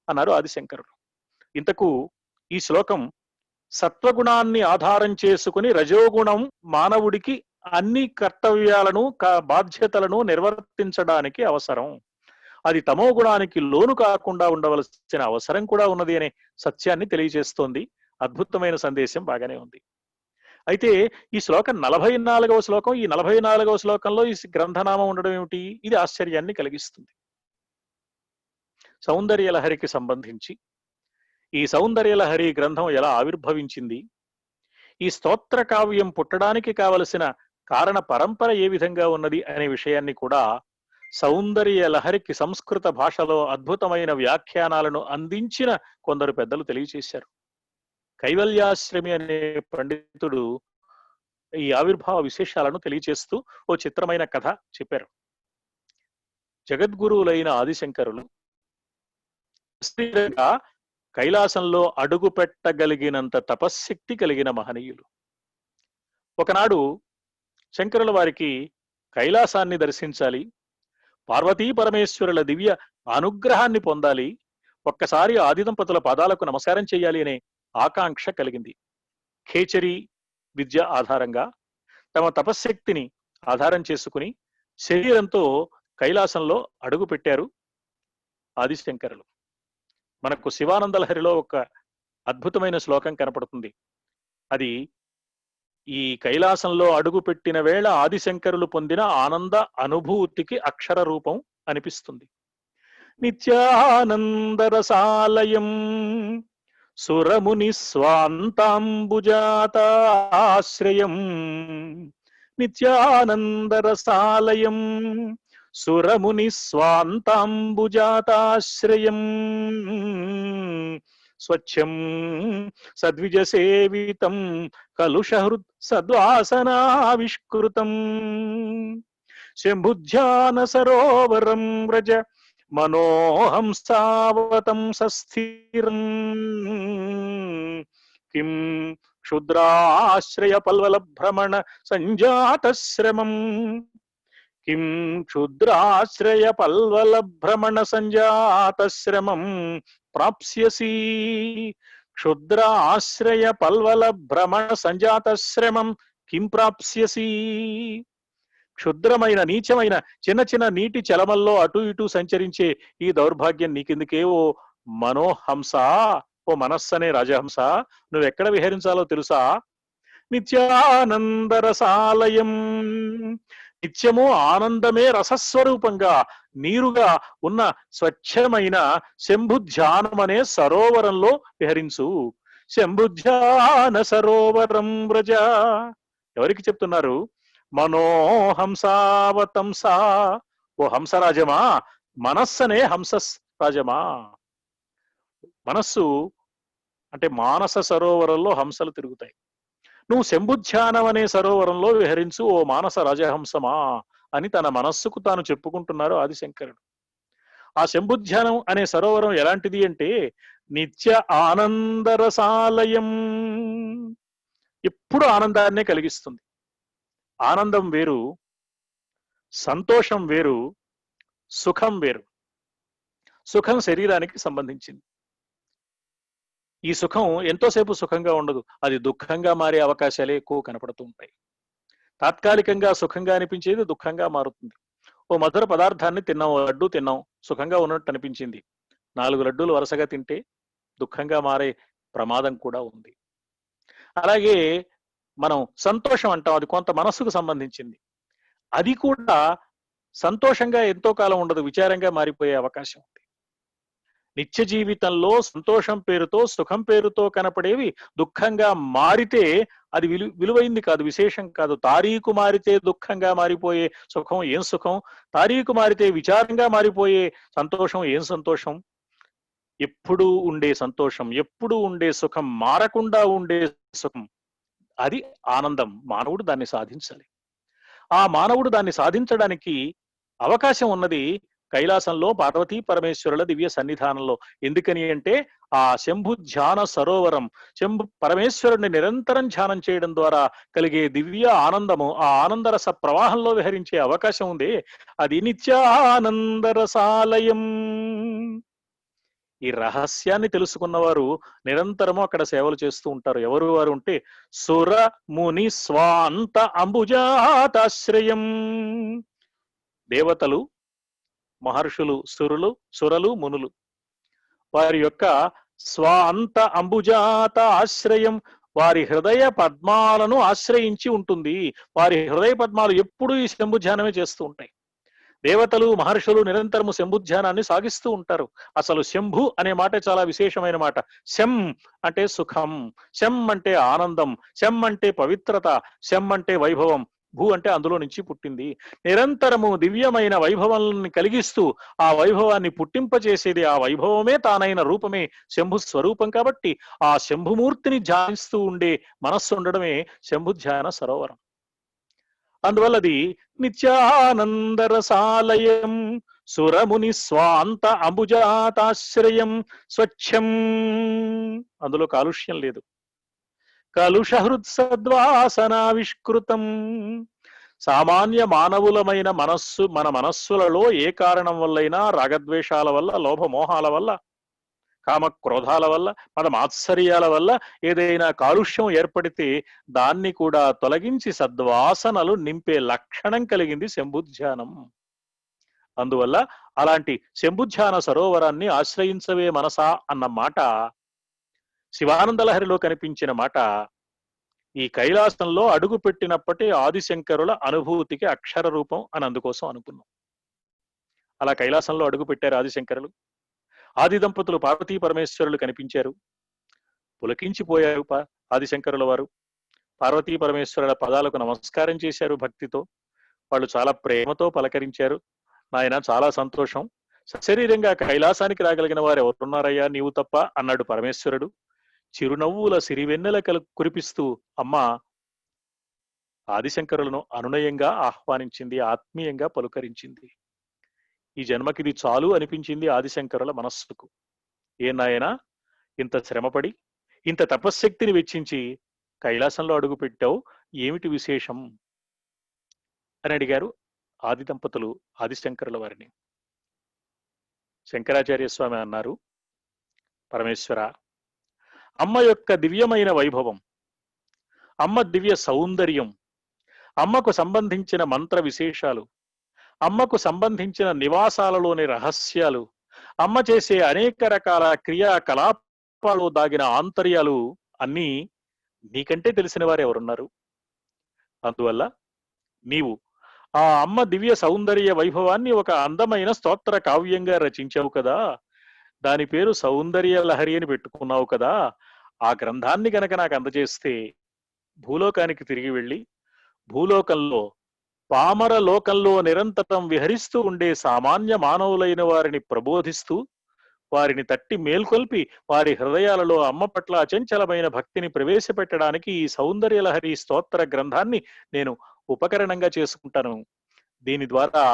అన్నారు ఆదిశంకరులు. ఇంతకు ఈ శ్లోకం సత్వగుణాన్ని ఆధారం చేసుకుని రజోగుణం మానవుడికి అన్ని కర్తవ్యాలను బాధ్యతలను నిర్వర్తించడానికి అవసరం, అది తమో గుణానికి లోను కాకుండా ఉండవలసిన అవసరం కూడా ఉన్నది అనే సత్యాన్ని తెలియజేస్తోంది. అద్భుతమైన సందేశం బాగానే ఉంది. అయితే ఈ శ్లోకం 44వ శ్లోకం, ఈ 44వ శ్లోకంలో ఈ గ్రంథనామం ఉండడం ఏమిటి? ఇది ఆశ్చర్యాన్ని కలిగిస్తుంది. సౌందర్య లహరికి సంబంధించి ఈ సౌందర్య లహరి గ్రంథం ఎలా ఆవిర్భవించింది, ఈ స్తోత్ర కావ్యం పుట్టడానికి కావలసిన కారణ పరంపర ఏ విధంగా ఉన్నది అనే విషయాన్ని కూడా సౌందర్య లహరికి సంస్కృత భాషలో అద్భుతమైన వ్యాఖ్యానాలను అందించిన కొందరు పెద్దలు తెలియచేశారు. కైవల్యాశ్రమి అనే పండితుడు ఈ ఆవిర్భావ విశేషాలను తెలియచేస్తూ ఓ చిత్రమైన కథ చెప్పారు. జగద్గురువులైన ఆదిశంకరులు స్థిరంగా కైలాసంలో అడుగు పెట్టగలిగినంత తపశ్శక్తి కలిగిన మహనీయులు. ఒకనాడు శంకరుల వారికి కైలాసాన్ని దర్శించాలి, పార్వతీ పరమేశ్వరుల దివ్య అనుగ్రహాన్ని పొందాలి, ఒక్కసారి ఆది దంపతుల పాదాలకు నమస్కారం చేయాలి అనే ఆకాంక్ష కలిగింది. ఖేచరీ విద్య ఆధారంగా తమ తపశ్శక్తిని ఆధారం చేసుకుని శరీరంతో కైలాసంలో అడుగు పెట్టారు ఆదిశంకరులు. మనకు శివానందలహరిలో ఒక అద్భుతమైన శ్లోకం కనపడుతుంది. అది ఈ కైలాసంలో అడుగు పెట్టిన వేళ ఆదిశంకరులు పొందిన ఆనంద అనుభూతికి అక్షర రూపం అనిపిస్తుంది. నిత్యానందరసాలయం సురముని స్వాంతాంబుజాతాశ్రయం నిత్యానందరసాలయం సురముని స్వాంతాంబుజాతాశ్రయం స్వచ్ఛం సద్విజసేవితం కలుషహృత్ సద్వాసనావిష్కృతం శంభుధ్యాన సరోవరం వ్రజ మనోహంసావతం సస్థిరం కిం క్షుద్రాశ్రయ పల్వల భ్రమణ సంజాతశ్రమం కిం క్షుద్రాశ్రయ పల్వల భ్రమణ సంజాతశ్రమం ప్రాప్స్యసి క్షుద్ర ఆశ్రయ పల్వల భ్రమణ సంజాతశ్రమం కిం ప్రాప్స్యసి క్షుద్రమైన నీచమైన చిన్న చిన్న నీటి చలమల్లో అటు ఇటు సంచరించే ఈ దౌర్భాగ్యం నీకెందుకే ఓ మనోహంస, ఓ మనస్సనే రాజహంస, నువ్వెక్కడ విహరించాలో తెలుసా? నిత్యానందరసాలయం, నిత్యము ఆనందమే రసస్వరూపంగా నీరుగా ఉన్న స్వచ్ఛమైన శంభుధ్యానమనే సరోవరంలో విహరించు. శంభుధ్యాన సరోవరం వ్రజ. ఎవరికి చెప్తున్నారు? మనోహంసావతంస, ఓ హంసరాజమా, మనస్సనే హంస రాజమా. మనస్సు అంటే మానస సరోవరంలో హంసలు తిరుగుతాయి. నువ్వు శంభుధ్యానం అనే సరోవరంలో విహరించు ఓ మానస రాజహంసమా అని తన మనస్సుకు తాను చెప్పుకుంటున్నారు ఆదిశంకరుడు. ఆ శంభుధ్యానం అనే సరోవరం ఎలాంటిది అంటే నిత్య ఆనందరసాలయం, ఎప్పుడు ఆనందాన్నే కలిగిస్తుంది. ఆనందం వేరు, సంతోషం వేరు, సుఖం వేరు. సుఖం శరీరానికి సంబంధించింది. ఈ సుఖం ఎంతోసేపు సుఖంగా ఉండదు, అది దుఃఖంగా మారే అవకాశాలే ఎక్కువ కనపడుతూ ఉంటాయి. తాత్కాలికంగా సుఖంగా అనిపించేది దుఃఖంగా మారుతుంది. ఓ మధుర పదార్థాన్ని తిన్నాం, లడ్డు తిన్నాం, సుఖంగా ఉన్నట్టు అనిపించింది. 4 లడ్డూలు వరుసగా తింటే దుఃఖంగా మారే ప్రమాదం కూడా ఉంది. అలాగే మనం సంతోషం అంటాం, అది కొంత మనస్సుకు సంబంధించింది. అది కూడా సంతోషంగా ఎంతో కాలం ఉండదు, విచారంగా మారిపోయే అవకాశం ఉంది. నిత్య జీవితంలో సంతోషం పేరుతో సుఖం పేరుతో కనపడేవి దుఃఖంగా మారితే అది విలువైంది కాదు, విశేషం కాదు. తారీఖు మారితే దుఃఖంగా మారిపోయే సుఖం ఏం సుఖం, తారీఖు మారితే విచారంగా మారిపోయే సంతోషం ఏం సంతోషం. ఎప్పుడూ ఉండే సంతోషం, ఎప్పుడూ ఉండే సుఖం, మారకుండా ఉండే సుఖం, అది ఆనందం. మానవుడు దాన్ని సాధించాలి. ఆ మానవుడు దాన్ని సాధించడానికి అవకాశం ఉన్నది కైలాసంలో పార్వతీ పరమేశ్వరుల దివ్య సన్నిధానంలో. ఎందుకని అంటే ఆ శంభు ధ్యాన సరోవరం, శంభు పరమేశ్వరుడిని నిరంతరం ధ్యానం చేయడం ద్వారా కలిగే దివ్య ఆనందము, ఆ ఆనందరస ప్రవాహంలో విహరించే అవకాశం ఉంది. అది నిత్యానందరసాలయం. ఈ రహస్యాన్ని తెలుసుకున్నవారు నిరంతరము అక్కడ సేవలు చేస్తూ ఉంటారు. ఎవరు వారు ఉంటే సుర ముని స్వాంత అంబుజాతాశ్రయం. దేవతలు, మహర్షులు, సురలు, మునులు, వారి యొక్క స్వాంత అంబుజాత ఆశ్రయం, వారి హృదయ పద్మాలను ఆశ్రయించి ఉంటుంది. వారి హృదయ పద్మాలు ఎప్పుడూ ఈ శంభుధ్యానమే చేస్తూ ఉంటాయి. దేవతలు, మహర్షులు నిరంతరము శంభుధ్యానాన్ని సాగిస్తూ ఉంటారు. అసలు శంభు అనే మాట చాలా విశేషమైన మాట. శం అంటే సుఖం, శం అంటే ఆనందం, శం అంటే పవిత్రత, శం అంటే వైభవం, భూ అంటే అందులో నుంచి పుట్టింది. నిరంతరము దివ్యమైన వైభవాన్ని కలిగిస్తూ ఆ వైభవాన్ని పుట్టింపచేసేది, ఆ వైభవమే తానైన రూపమే శంభు స్వరూపం. కాబట్టి ఆ శంభుమూర్తిని ధ్యానిస్తూ ఉండే మనస్సు ఉండడమే శంభుధ్యాన సరోవరం. అందువల్లది నిత్యానందరసాలయం సురముని స్వాంత అంబుజాతాశ్రయం స్వచ్ఛం. అందులో కాలుష్యం లేదు. కలుషహృత్ సద్వాసనావిష్కృతం. సామాన్య మానవులమైన మన మనస్సులలో ఏ కారణం వల్లైనా, రాగద్వేషాల వల్ల, లోభమోహాల వల్ల, కామక్రోధాల వల్ల, మదమాత్సర్యాల వల్ల ఏదైనా కాలుష్యం ఏర్పడితే దాన్ని కూడా తొలగించి సద్వాసనలు నింపే లక్షణం కలిగింది శంభుధ్యానం. అందువల్ల అలాంటి శంభుధ్యాన సరోవరాన్ని ఆశ్రయించవే మనసా అన్న మాట శివానందలహరిలో కనిపించిన మాట ఈ కైలాసంలో అడుగు పెట్టినప్పటి ఆదిశంకరుల అనుభూతికి అక్షర రూపం అని అందుకోసం అనుకున్నాం. అలా కైలాసంలో అడుగు పెట్టారు ఆదిశంకరులు. ఆది దంపతులు పార్వతీ పరమేశ్వరులు కనిపించారు. పులకించిపోయారు ఆదిశంకరుల వారు. పార్వతీ పరమేశ్వరుల పదాలకు నమస్కారం చేశారు భక్తితో. వాళ్ళు చాలా ప్రేమతో పలకరించారు. నాయన చాలా సంతోషం, సశరీరంగా కైలాసానికి రాగలిగిన వారు ఎవరున్నారయ్యా నీవు తప్ప అన్నాడు పరమేశ్వరుడు. చిరునవ్వుల సిరివెన్నెల కురిపిస్తూ అమ్మ ఆదిశంకరులను అనునయంగా ఆహ్వానించింది, ఆత్మీయంగా పలుకరించింది. ఈ జన్మకిది చాలు అనిపించింది ఆదిశంకరుల మనస్సుకు. ఏ నాయనా, ఇంత శ్రమపడి ఇంత తపశ్శక్తిని వెచ్చించి కైలాసంలో అడుగు పెట్టావు, ఏమిటి విశేషం అని అడిగారు ఆది దంపతులు ఆదిశంకరుల వారిని. శంకరాచార్య స్వామి అన్నారు, పరమేశ్వర, అమ్మ యొక్క దివ్యమైన వైభవం, అమ్మ దివ్య సౌందర్యం, అమ్మకు సంబంధించిన మంత్ర విశేషాలు, అమ్మకు సంబంధించిన నివాసాలలోని రహస్యాలు, అమ్మ చేసే అనేక రకాల క్రియాకలాపాలు దాగిన ఆంతర్యాలు అన్నీ నీకంటే తెలిసిన వారు ఎవరున్నారు? అందువల్ల నీవు ఆ అమ్మ దివ్య సౌందర్య వైభవాన్ని ఒక అందమైన స్తోత్ర కావ్యంగా రచించావు కదా, దాని పేరు సౌందర్య లహరి అని పెట్టుకున్నావు కదా. ఆ గ్రంథాన్ని గనక నాకు అందజేస్తే భూలోకానికి తిరిగి వెళ్ళి భూలోకంలో పామర లోకంలో నిరంతరం విహరిస్తూ ఉండే సామాన్య మానవులైన వారిని ప్రబోధిస్తూ వారిని తట్టి మేల్కొల్పి వారి హృదయాలలో అమ్మ పట్ల అచంచలమైన భక్తిని ప్రవేశపెట్టడానికి ఈ సౌందర్యలహరి స్తోత్ర గ్రంథాన్ని నేను ఉపకరణంగా చేసుకుంటాను. దీని ద్వారా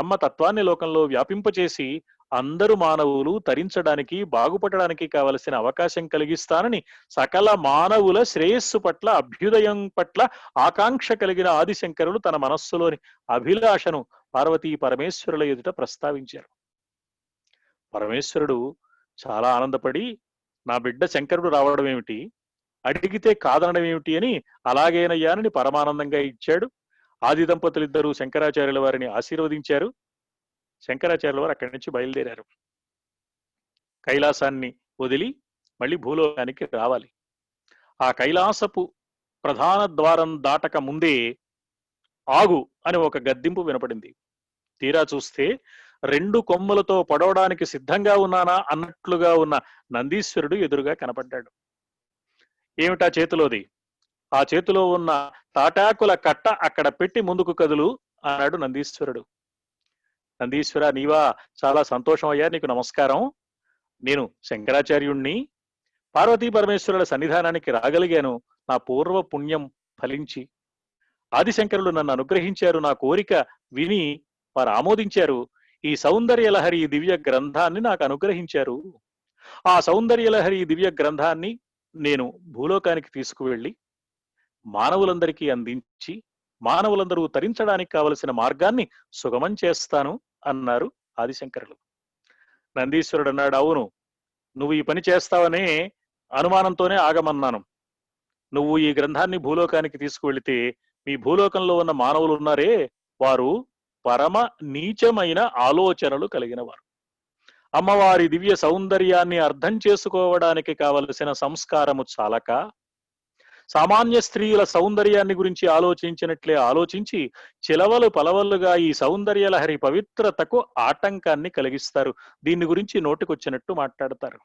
అమ్మ తత్వాన్ని లోకంలో వ్యాపింపచేసి అందరు మానవులు తరించడానికి బాగుపడడానికి కావలసిన అవకాశం కలిగిస్తానని సకల మానవుల శ్రేయస్సు పట్ల అభ్యుదయం పట్ల ఆకాంక్ష కలిగిన ఆదిశంకరులు తన మనస్సులోని అభిలాషను పార్వతీ పరమేశ్వరుల ఎదుట ప్రస్తావించారు. పరమేశ్వరుడు చాలా ఆనందపడి, నా బిడ్డ శంకరుడు రావడం ఏమిటి, అడిగితే కాదనడం ఏమిటి అని అలాగేనయ్యానని పరమానందంగా ఇచ్చాడు. ఆది దంపతులిద్దరూ శంకరాచార్యుల వారిని ఆశీర్వదించారు. శంకరాచార్యుల వారు అక్కడి నుంచి బయలుదేరారు. కైలాసాన్ని వదిలి మళ్ళీ భూలోకానికి రావాలి. ఆ కైలాసపు ప్రధాన ద్వారం దాటక ముందే ఆగు అని ఒక గద్దింపు వినపడింది. తీరా చూస్తే 2 కొమ్ములతో పడవడానికి సిద్ధంగా ఉన్నానా అన్నట్లుగా ఉన్న నందీశ్వరుడు ఎదురుగా కనపడ్డాడు. ఏమిటా చేతిలోది? ఆ చేతిలో ఉన్న తాటాకుల కట్ట అక్కడ పెట్టి ముందుకు కదులు అన్నాడు నందీశ్వరుడు. నందీశ్వర, నీవా? చాలా సంతోషం అయ్యా, నీకు నమస్కారం. నేను శంకరాచార్యుణ్ణి. పార్వతీ పరమేశ్వరుల సన్నిధానానికి రాగలిగాను నా పూర్వ పుణ్యం ఫలించి. ఆదిశంకరులు నన్ను అనుగ్రహించారు, నా కోరిక విని వారు ఆమోదించారు. ఈ సౌందర్యలహరి దివ్య గ్రంథాన్ని నాకు అనుగ్రహించారు. ఆ సౌందర్యలహరి దివ్య గ్రంథాన్ని నేను భూలోకానికి తీసుకువెళ్ళి మానవులందరికీ అందించి మానవులందరూ తరించడానికి కావలసిన మార్గాన్ని సుగమం చేస్తాను అన్నారు ఆదిశంకరులు. నందీశ్వరుడు అన్నాడు, అవును, నువ్వు ఈ పని చేస్తావనే అనుమానంతోనే ఆగమన్నాను. నువ్వు ఈ గ్రంథాన్ని భూలోకానికి తీసుకువెళితే మీ భూలోకంలో ఉన్న మానవులు ఉన్నారే, వారు పరమ నీచమైన ఆలోచనలు కలిగిన వారు. అమ్మవారి దివ్య సౌందర్యాన్ని అర్థం చేసుకోవడానికి కావలసిన సంస్కారము చాలక సామాన్య స్త్రీల సౌందర్యాన్ని గురించి ఆలోచించినట్లే ఆలోచించి చిలవలు పలవలుగా ఈ సౌందర్యలహరి పవిత్రతకు ఆటంకాన్ని కలిగిస్తారు. దీని గురించి నోటికొచ్చినట్టు మాట్లాడతారు.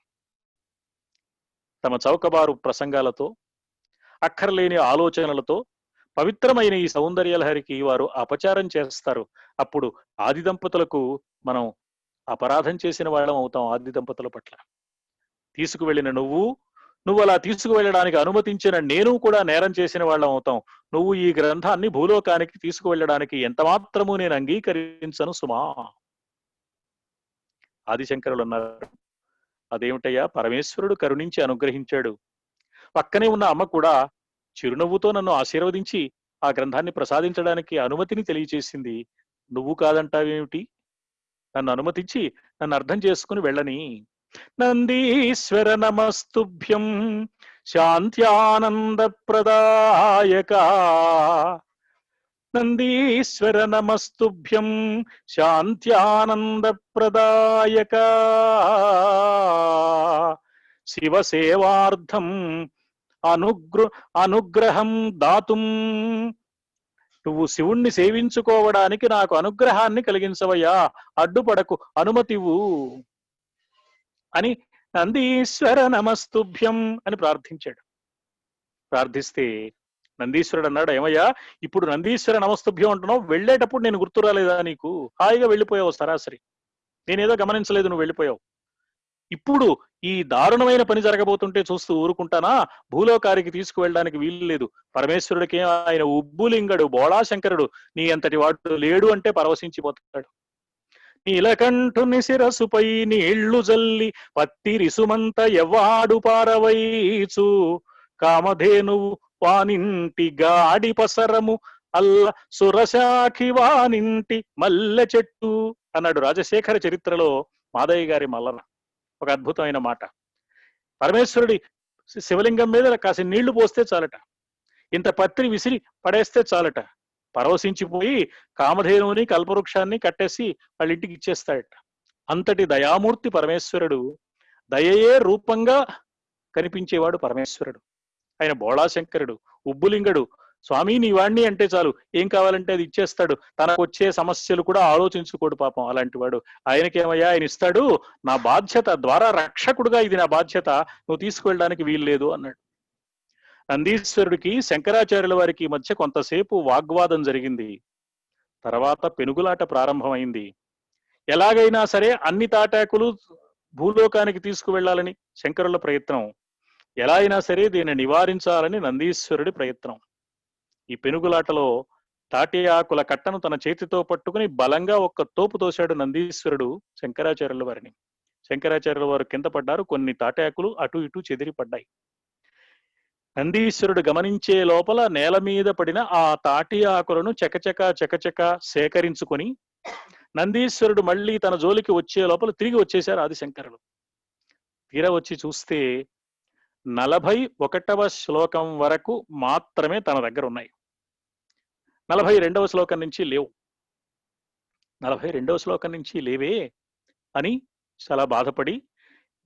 తమ చౌకబారు ప్రసంగాలతో అక్కర్లేని ఆలోచనలతో పవిత్రమైన ఈ సౌందర్యలహరికి వారు అపచారం చేస్తారు. అప్పుడు ఆది దంపతులకు మనం అపరాధం చేసిన వాళ్ళం అవుతాం. ఆది దంపతుల పట్ల తీసుకువెళ్ళిన నువ్వు అలా తీసుకువెళ్ళడానికి అనుమతించిన నేను కూడా నేరం చేసిన వాళ్ళం అవుతాం. నువ్వు ఈ గ్రంథాన్ని భూలోకానికి తీసుకువెళ్ళడానికి ఎంత మాత్రము నేను అంగీకరించను సుమా. ఆదిశంకరులు అన్నారు, అదేమిటయ్యా, పరమేశ్వరుడు కరుణించి అనుగ్రహించాడు. పక్కనే ఉన్న అమ్మ కూడా చిరునవ్వుతో నన్ను ఆశీర్వదించి ఆ గ్రంథాన్ని ప్రసాదించడానికి అనుమతిని తెలియచేసింది. నువ్వు కాదంటావేమిటి? నన్ను అనుమతించి నన్ను అర్థం చేసుకుని వెళ్ళని. నందీశ్వర నమస్తుభ్యం శాంత్యానంద ప్రదాయక. నందీశ్వర నమస్తుభ్యం శాంత్యానంద ప్రదాయక. శివసేవార్థం అనుగ్రహం దాతుం. నువ్వు శివుణ్ణి సేవించుకోవడానికి నాకు అనుగ్రహాన్ని కలిగించవయ్యా, అడ్డుపడకు, అనుమతివు అని నందీశ్వర నమస్తుభ్యం అని ప్రార్థించాడు. ప్రార్థిస్తే నందీశ్వరుడు అన్నాడు, ఏమయ్యా ఇప్పుడు నందీశ్వర నమస్తుభ్యం అంటున్నావు, వెళ్ళేటప్పుడు నేను గుర్తు రాలేదా నీకు? హాయిగా వెళ్ళిపోయావు సరాసరి, నేనేదో గమనించలేదు, నువ్వు వెళ్ళిపోయావు. ఇప్పుడు ఈ దారుణమైన పని జరగబోతుంటే చూస్తూ ఊరుకుంటానా? భూలోకానికి తీసుకువెళ్ళడానికి వీలు లేదు. పరమేశ్వరుడికి ఆయన ఉబ్బులింగడు, బోళాశంకరుడు, నీ అంతటి వాడు లేడు అంటే పరవశించిపోతాడు. నీలకంఠుని శిరసుపై నీళ్లు జల్లి పత్తి రిసుమంత ఎవ్వాడు పారవైచు కామధేనువు వానింటి గాడి పసరము అల్ల సురశాఖి వానింటి మల్లె చెట్టు అన్నాడు రాజశేఖర చరిత్రలో మాదయ్య గారి మల్లన. ఒక అద్భుతమైన మాట. పరమేశ్వరుడి శివలింగం మీద కాసి నీళ్లు పోస్తే చాలట, ఇంత పత్రి విసిరి పడేస్తే చాలట, పరవశించిపోయి కామధేనువుని కల్పవృక్షాన్ని కట్టేసి వాళ్ళ ఇంటికి ఇచ్చేస్తాడట. అంతటి దయామూర్తి పరమేశ్వరుడు, దయయే రూపంగా కనిపించేవాడు పరమేశ్వరుడు. ఆయన బోళాశంకరుడు, ఉబ్బులింగడు. స్వామి నీ వాణ్ణి అంటే చాలు, ఏం కావాలంటే అది ఇచ్చేస్తాడు. తనకు వచ్చే సమస్యలు కూడా ఆలోచించుకోడు పాపం అలాంటి వాడు. ఆయనకేమయ్యా, ఆయన ఇస్తాడు, నా బాధ్యత, ద్వారా రక్షకుడుగా ఇది నా బాధ్యత, నువ్వు తీసుకువెళ్ళడానికి వీల్లేదు అన్నాడు. నందీశ్వరుడికి శంకరాచార్యుల వారికి మధ్య కొంతసేపు వాగ్వాదం జరిగింది. తర్వాత పెనుగులాట ప్రారంభమైంది. ఎలాగైనా సరే అన్ని తాటాకులు భూలోకానికి తీసుకువెళ్లాలని శంకరుల ప్రయత్నం, ఎలా అయినా సరే దీన్ని నివారించాలని నందీశ్వరుడి ప్రయత్నం. ఈ పెనుగులాటలో తాటి ఆకుల కట్టను తన చేతితో పట్టుకుని బలంగా ఒక్క తోపు తోశాడు నందీశ్వరుడు శంకరాచార్యుల వారిని. శంకరాచార్యుల వారు కింద పడ్డారు. కొన్ని తాటి ఆకులు అటు ఇటు చెదిరి పడ్డాయి. నందీశ్వరుడు గమనించే లోపల నేల మీద పడిన ఆ తాటి ఆకులను చకచక సేకరించుకొని నందీశ్వరుడు మళ్ళీ తన జోలికి వచ్చే లోపల తిరిగి వచ్చేశారు ఆదిశంకరులు. తీరా వచ్చి చూస్తే 41వ శ్లోకం వరకు మాత్రమే తన దగ్గర ఉన్నాయి. 42వ శ్లోకం నుంచి లేవు. 42వ శ్లోకం నుంచి లేవే అని చాలా బాధపడి,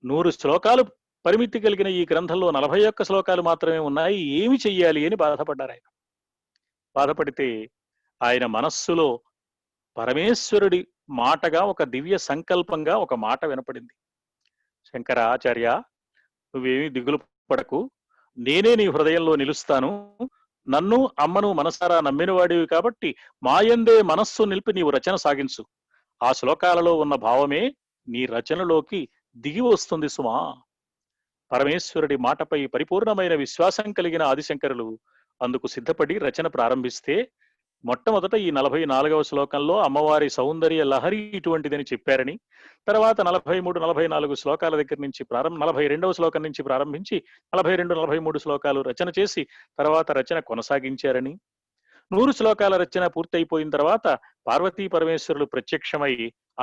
100 శ్లోకాలు పరిమితి కలిగిన ఈ గ్రంథంలో 41 శ్లోకాలు మాత్రమే ఉన్నాయి, ఏమి చెయ్యాలి అని బాధపడ్డారు ఆయన. బాధపడితే ఆయన మనస్సులో పరమేశ్వరుడి మాటగా, ఒక దివ్య సంకల్పంగా ఒక మాట వినపడింది. శంకరాచార్య, నువ్వేమీ దిగులు పడకు, నేనే నీ హృదయంలో నిలుస్తాను. నన్ను అమ్మను మనసారా నమ్మినవాడివి కాబట్టి మాయందే మనస్సు నిలిపి నీవు రచన సాగించు. ఆ శ్లోకాలలో ఉన్న భావమే నీ రచనలోకి దిగి వస్తుంది సుమా. పరమేశ్వరుడి మాటపై పరిపూర్ణమైన విశ్వాసం కలిగిన ఆదిశంకరులు అందుకు సిద్ధపడి రచన ప్రారంభిస్తే, మొట్టమొదట ఈ 44వ శ్లోకంలో అమ్మవారి సౌందర్య లహరి ఇటువంటిదని చెప్పారని, తర్వాత 43, 44 శ్లోకాల దగ్గర నుంచి 42వ శ్లోకం నుంచి ప్రారంభించి 42, 43 శ్లోకాలు రచన చేసి తర్వాత రచన కొనసాగించారని, 100 శ్లోకాల రచన పూర్తయిపోయిన తర్వాత పార్వతీ పరమేశ్వరులు ప్రత్యక్షమై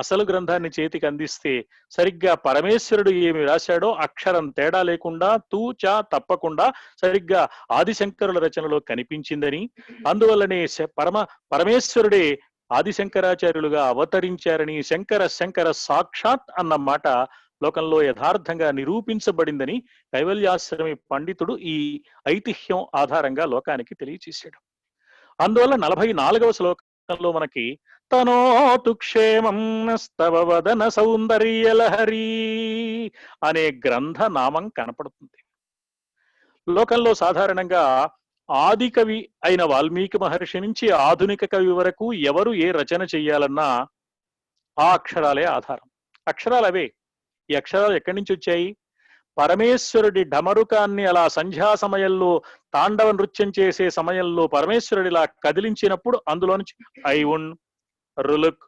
అసలు గ్రంథాన్ని చేతికి అందిస్తే సరిగ్గా పరమేశ్వరుడు ఏమి రాశాడో అక్షరం తేడా లేకుండా తూచా తప్పకుండా సరిగ్గా ఆదిశంకరుల రచనలో కనిపించిందని, అందువల్లనే పరమేశ్వరుడే ఆదిశంకరాచార్యులుగా అవతరించారని, శంకర సాక్షాత్ అన్న మాట లోకంలో యథార్థంగా నిరూపించబడిందని కైవల్యాశ్రమి పండితుడు ఈ ఐతిహ్యం ఆధారంగా లోకానికి తెలియచేశాడు. అందువల్ల 44వ శ్లోకంలో మనకి తనోతు క్షేమం నస్తవ వదన సౌందర్యలహరి అనే గ్రంథ నామం కనపడుతుంది. లోకంలో సాధారణంగా ఆది కవి అయిన వాల్మీకి మహర్షి నుంచి ఆధునిక కవి వరకు ఎవరు ఏ రచన చెయ్యాలన్నా ఆ అక్షరాలే ఆధారం. అక్షరాలు అవే. ఈ అక్షరాలు ఎక్కడి నుంచి వచ్చాయి? పరమేశ్వరుడి ఢమరుకాన్ని అలా సంధ్యా సమయంలో తాండవ నృత్యం చేసే సమయంలో పరమేశ్వరుడిలా కదిలించినప్పుడు అందులో నుంచి ఐవున్, రులుక్,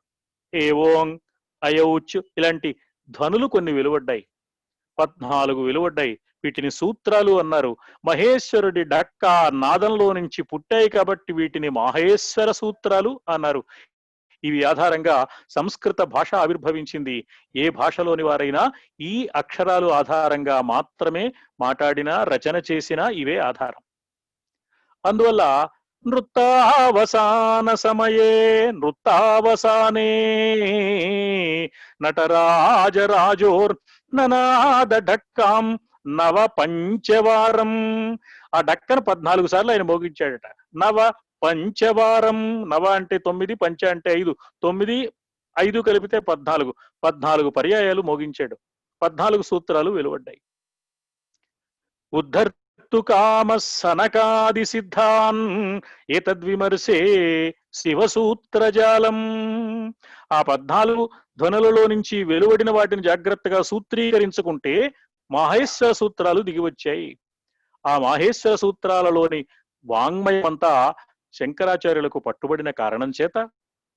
ఏవోంగ్, అయౌచ్ ఇలాంటి ధ్వనులు కొన్ని వెలువడ్డాయి. 14 వెలువడ్డాయి. వీటిని సూత్రాలు అన్నారు. మహేశ్వరుడి డక్కా నాదంలో నుంచి పుట్టాయి కాబట్టి వీటిని మహేశ్వర సూత్రాలు అన్నారు. ఇవి ఆధారంగా సంస్కృత భాష ఆవిర్భవించింది. ఏ భాషలోని వారైనా ఈ అక్షరాలు ఆధారంగా మాత్రమే మాట్లాడినా రచన చేసినా ఇవే ఆధారం. అందువల్ల నృత్తావసాన సమయే నృత్తావసానే నటరాజరాజోర్ ననాద ఢక్కాం నవ పంచవారం. ఆ డక్కను 14 సార్లు ఆయన మోగించాడట. నవ పంచవారం. నవ అంటే 9, పంచ అంటే 5, 9, 5 కలిపితే 14 పర్యాయాలు మోగించాడు. 14 సూత్రాలు వెలువడ్డాయి. ఉద్ధర్తు కామ సనకాది సిద్ధాన్ ఏతద్విమర్శే శివసూత్రజాలం. ఆ 14 ధ్వనులలో నుంచి వెలువడిన వాటిని జాగ్రత్తగా సూత్రీకరించుకుంటే మాహేశ్వర సూత్రాలు దిగివచ్చాయి. ఆ మాహేశ్వర సూత్రాలలోని వాంగ్మయమంతా శంకరాచార్యులకు పట్టుబడిన కారణం చేత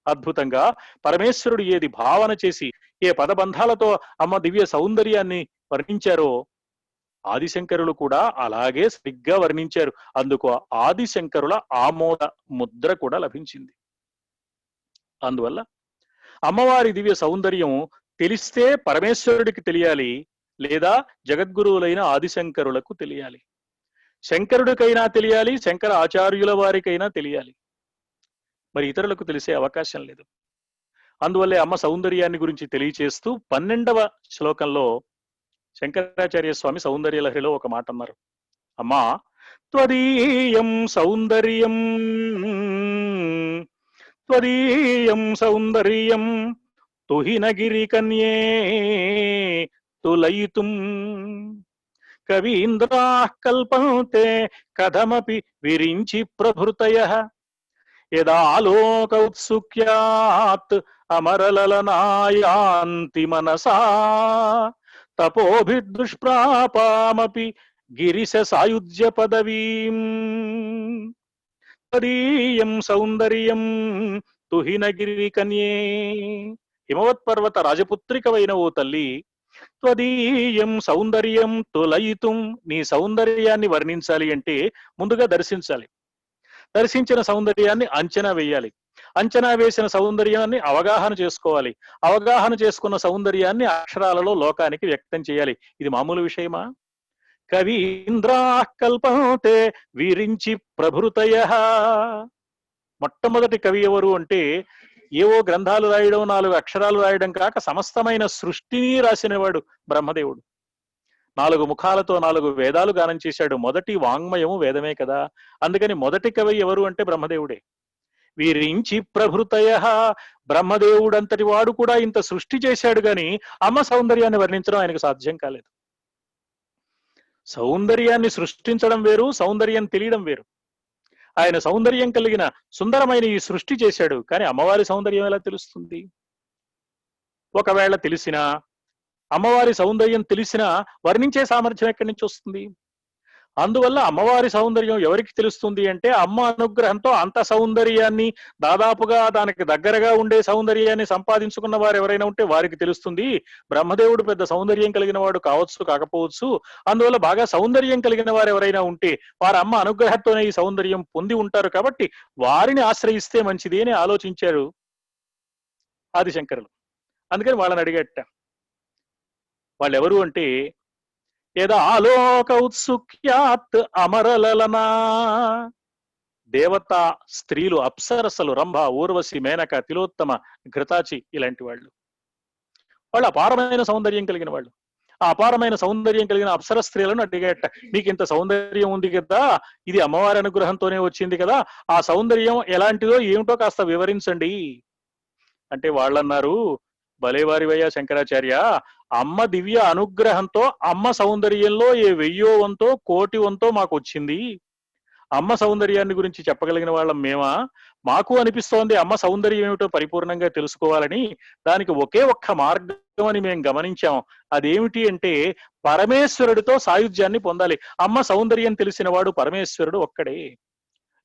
అద్భుతంగా పరమేశ్వరుడు ఏది భావన చేసి ఏ పదబంధాలతో అమ్మ దివ్య సౌందర్యాన్ని వర్ణించారో ఆదిశంకరులు కూడా అలాగే సరిగ్గా వర్ణించారు. అందుకు ఆదిశంకరుల ఆమోద ముద్ర కూడా లభించింది. అందువల్ల అమ్మవారి దివ్య సౌందర్యం తెలిస్తే పరమేశ్వరుడికి తెలియాలి, లేదా జగద్గురువులైన ఆదిశంకరులకు తెలియాలి. శంకరుడికైనా తెలియాలి, శంకర ఆచార్యుల వారికైనా తెలియాలి. మరి ఇతరులకు తెలిసే అవకాశం లేదు. అందువల్లే అమ్మ సౌందర్యాన్ని గురించి తెలియచేస్తూ 12వ శ్లోకంలో శంకరాచార్య స్వామి సౌందర్య లహరిలో ఒక మాట అన్నారు. అమ్మా త్వదీయం సౌందర్యం త్వదీయం సౌందర్యం తుహినగిరి కన్యే తులయితుం కవీంద్రాః కల్పంతే కథమపి విరించి ప్రభృతయః యదాలోక ఉత్సుక్యాత్ అమరలలనాయాంతి మనసా తపోభిర్దుష్ప్రాపామపి గిరిశ సాయుజ్య పదవీం తదీయం సౌందర్యం తుహినగిరి కన్యే. హిమవత్పర్వత రాజపుత్రికవైన ఓ తల్లి, త్వదీయం సౌందర్యం తులయితుం, నీ సౌందర్యాన్ని వర్ణించాలి అంటే ముందుగా దర్శించాలి. దర్శించిన సౌందర్యాన్ని అంచనా వేయాలి. అంచనా వేసిన సౌందర్యాన్ని అవగాహన చేసుకోవాలి. అవగాహన చేసుకున్న సౌందర్యాన్ని అక్షరాలలో లోకానికి వ్యక్తం చేయాలి. ఇది మామూలు విషయమా? కవీంద్రాః కల్పంతే వీరించి ప్రభృతయః. మొట్టమొదటి కవి ఎవరు అంటే ఏవో గ్రంథాలు రాయడం, 4 అక్షరాలు రాయడం కాక సమస్తమైన సృష్టిని రాసినవాడు బ్రహ్మదేవుడు. 4 ముఖాలతో 4 వేదాలు గానం చేశాడు. మొదటి వాంగ్మయము వేదమే కదా. అందుకని మొదటి కవి ఎవరు అంటే బ్రహ్మదేవుడే. వీరించి ప్రభృతయః, బ్రహ్మదేవుడంతటి వాడు కూడా ఇంత సృష్టి చేశాడు గాని అమ్మ సౌందర్యాన్ని వర్ణించడం ఆయనకు సాధ్యం కాలేదు. సౌందర్యాన్ని సృష్టించడం వేరు, సౌందర్యం తెలియడం వేరు. ఆయన సౌందర్యం కలిగిన సుందరమైన ఈ సృష్టి చేశాడు, కానీ అమ్మవారి సౌందర్యం ఎలా తెలుస్తుంది? ఒకవేళ తెలిసినా, అమ్మవారి సౌందర్యం తెలిసినా వర్ణించే సామర్థ్యం ఎక్కడి నుంచి వస్తుంది? అందువల్ల అమ్మవారి సౌందర్యం ఎవరికి తెలుస్తుంది అంటే అమ్మ అనుగ్రహంతో అంత సౌందర్యాన్ని, దాదాపుగా దానికి దగ్గరగా ఉండే సౌందర్యాన్ని సంపాదించుకున్న వారు ఎవరైనా ఉంటే వారికి తెలుస్తుంది. బ్రహ్మదేవుడు పెద్ద సౌందర్యం కలిగిన వాడు కావచ్చు, కాకపోవచ్చు. అందువల్ల బాగా సౌందర్యం కలిగిన వారు ఎవరైనా ఉంటే వారు అమ్మ అనుగ్రహంతోనే ఈ సౌందర్యం పొంది ఉంటారు కాబట్టి వారిని ఆశ్రయిస్తే మంచిది అని ఆలోచించారు ఆదిశంకరులు. అందుకని వాళ్ళని అడిగట్ట. వాళ్ళు ఎవరు అంటే యదా ఆలోక ఉత్సుక్యాత్ అమరలలనా, దేవతా స్త్రీలు, అప్సరసలు, రంభ, ఊర్వశి, మేనక, తిలోత్తమ, ఘృతాచి ఇలాంటి వాళ్ళు అపారమైన సౌందర్యం కలిగిన వాళ్ళు. ఆ అపారమైన సౌందర్యం కలిగిన అప్సర స్త్రీలను అడిగేట, మీకు ఇంత సౌందర్యం ఉంది కదా, ఇది అమ్మవారి అనుగ్రహంతోనే వచ్చింది కదా, ఆ సౌందర్యం ఎలాంటిదో ఏమిటో కాస్త వివరించండి అంటే వాళ్ళన్నారు, భలేవారివయ్యా శంకరాచార్య, అమ్మ దివ్య అనుగ్రహంతో అమ్మ సౌందర్యంలో 1000 వంతో 1,000,000 వంతో మాకు వచ్చింది. అమ్మ సౌందర్యాన్ని గురించి చెప్పగలిగిన వాళ్ళం మేమా? మాకు అనిపిస్తోంది అమ్మ సౌందర్యం ఏమిటో పరిపూర్ణంగా తెలుసుకోవాలని. దానికి ఒకే ఒక్క మార్గం అని మేము గమనించాం. అదేమిటి అంటే పరమేశ్వరుడితో సాయుధ్యాన్ని పొందాలి. అమ్మ సౌందర్యం తెలిసిన వాడు పరమేశ్వరుడు ఒక్కడే.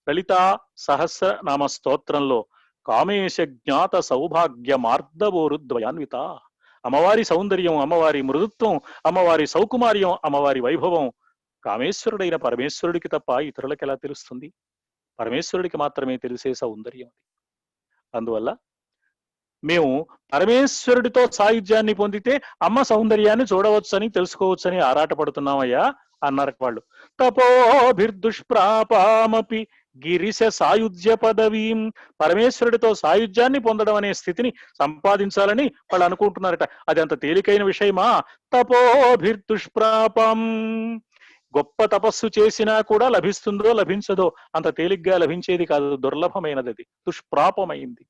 లలితా సహస్రనామ స్తోత్రంలో కామేశ జ్ఞాత సౌభాగ్య మార్దవోరు ద్వయాన్విత, అమ్మవారి సౌందర్యం, అమ్మవారి మృదుత్వం, అమ్మవారి సౌకుమార్యం, అమ్మవారి వైభవం కామేశ్వరుడైన పరమేశ్వరుడికి తప్ప ఇతరులకు ఎలా తెలుస్తుంది? పరమేశ్వరుడికి మాత్రమే తెలిసే సౌందర్యం అది. అందువల్ల మేము పరమేశ్వరుడితో సాయుధ్యాన్ని పొందితే అమ్మ సౌందర్యాన్ని చూడవచ్చని, తెలుసుకోవచ్చని ఆరాటపడుతున్నామయ్యా అన్నారు వాళ్ళు. తపోభిర్దుష్ప్రాపామపి గిరిశ సాయుధ్య పదవీం, పరమేశ్వరుడితో సాయుధ్యాన్ని పొందడం అనే స్థితిని సంపాదించాలని వాళ్ళు అనుకుంటున్నారట. అది అంత తేలికైన విషయమా? తపోభిర్దుష్ప్రాపం, గొప్ప తపస్సు చేసినా కూడా లభిస్తుందో లభించదో, అంత తేలిగ్గా లభించేది కాదు, దుర్లభమైనది, అది దుష్ప్రాపమైంది.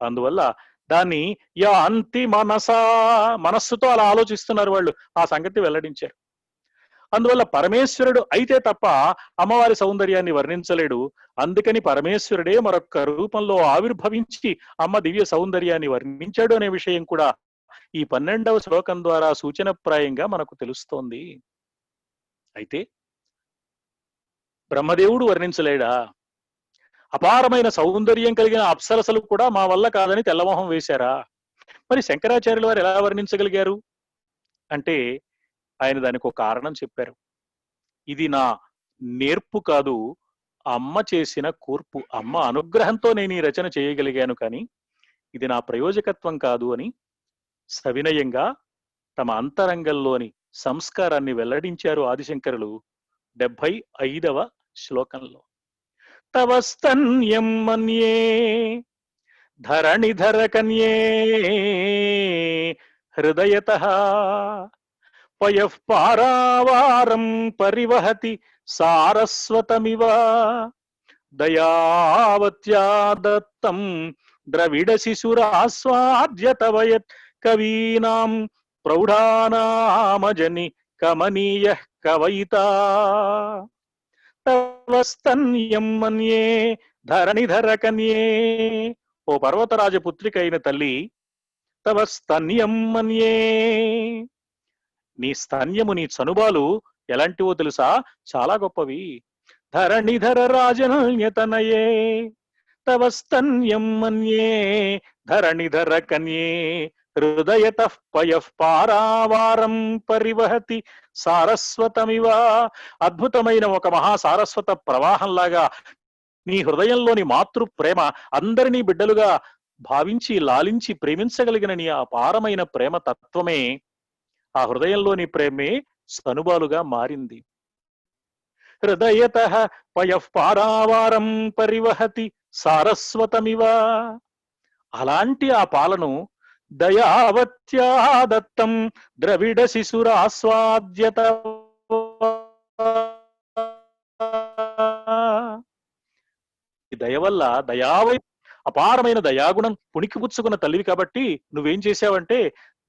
అందువల్ల దాన్ని యాంతి మనసా, మనస్సుతో అలా ఆలోచిస్తున్నారు వాళ్ళు, ఆ సంగతి వెల్లడించారు. అందువల్ల పరమేశ్వరుడు అయితే తప్ప అమ్మవారి సౌందర్యాన్ని వర్ణించలేడు. అందుకని పరమేశ్వరుడే మరొక రూపంలో ఆవిర్భవించి అమ్మ దివ్య సౌందర్యాన్ని వర్ణించాడు అనే విషయం కూడా ఈ 12వ శ్లోకం ద్వారా సూచనప్రాయంగా మనకు తెలుస్తోంది. అయితే బ్రహ్మదేవుడు వర్ణించలేడా? అపారమైన సౌందర్యం కలిగిన అప్సరసలు కూడా మా వల్ల కాదని తెల్లమొహం వేశారా? మరి శంకరాచార్యుల వారు ఎలా వర్ణించగలిగారు అంటే ఆయన దానికి ఒక కారణం చెప్పారు. ఇది నా నేర్పు కాదు, అమ్మ చేసిన కూర్పు, అమ్మ అనుగ్రహంతో నేను ఈ రచన చేయగలిగాను, కానీ ఇది నా ప్రయోజకత్వం కాదు అని సవినయంగా తమ అంతరంగంలోని సంస్కారాన్ని వెల్లడించారు ఆదిశంకరులు 75వ శ్లోకంలో. తవస్తన్యం మన్యే ధరణిధర కన్యే హృదయతః పయః పారావారం పరివహతి సారస్వతమివ దయావత్యా దత్తం ద్రవిడ శిశురాస్వాద్యతవయత్ కవీనాం ప్రౌఢానామజని కమనీయః కవయితా తవస్తన్యం మన్యే ధరణిధర కన్యే. ఓ పర్వతరాజపుత్రిక అయిన తల్లి, తవ స్తన్యం మన్యే, నీ స్తన్యము, నీ చనుబాలు ఎలాంటివో తెలుసా? చాలా గొప్పవి. ధరణిధర రాజనన్యతనయే తవ స్తన్యం మన్యే ధరణిధర కన్యే హృదయతః పయః పారావారం పరివహతి సారస్వతమివ. అద్భుతమైన ఒక మహాసారస్వత ప్రవాహంలాగా నీ హృదయంలోని మాతృ ప్రేమ అందరినీ బిడ్డలుగా భావించి లాలించి ప్రేమించగలిగిన నీ అపారమైన ప్రేమ తత్వమే, ఆ హృదయంలోని ప్రేమే సనుబాలుగా మారింది. హృదయతః పయః పారావారం పరివహతి సారస్వతమివ. అలాంటి ఆ పాలను దయావత్యా దత్తం ద్రవిడ శిశురాస్వాద్యత. ఈ దయ వల్ల అపారమైన దయాగుణం పుణికిపుచ్చుకున్న తల్లివి కాబట్టి నువ్వేం చేశావంటే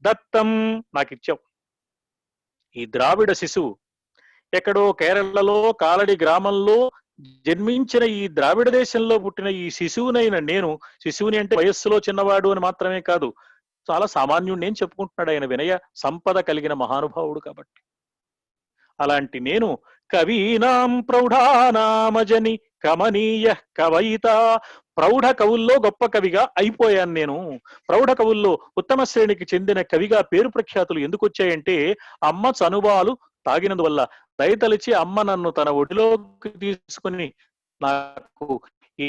దత్తం నాకిచ్చావు. ఈ ద్రావిడ శిశువు ఎక్కడో కేరళలో కాలడి గ్రామంలో జన్మించిన ఈ ద్రావిడ దేశంలో పుట్టిన ఈ శిశువునైన నేను, శిశువుని అంటే వయస్సులో చిన్నవాడు అని మాత్రమే కాదు, చాలా సామాన్యుడిని అని చెప్పుకుంటున్నాడు ఆయన, వినయ సంపద కలిగిన మహానుభావుడు కాబట్టి. అలాంటి నేను కవీనాం ప్రౌఢానామజని కమనీయ కవయిత, ప్రౌఢ కవుల్లో గొప్ప కవిగా అయిపోయాను నేను. ప్రౌఢ కవుల్లో ఉత్తమ శ్రేణికి చెందిన కవిగా పేరు ప్రఖ్యాతులు ఎందుకు వచ్చాయంటే అమ్మ చనుబాలు తాగినందువల్ల. దయతలిచి అమ్మ నన్ను తన ఒడిలోకి తీసుకుని నాకు ఈ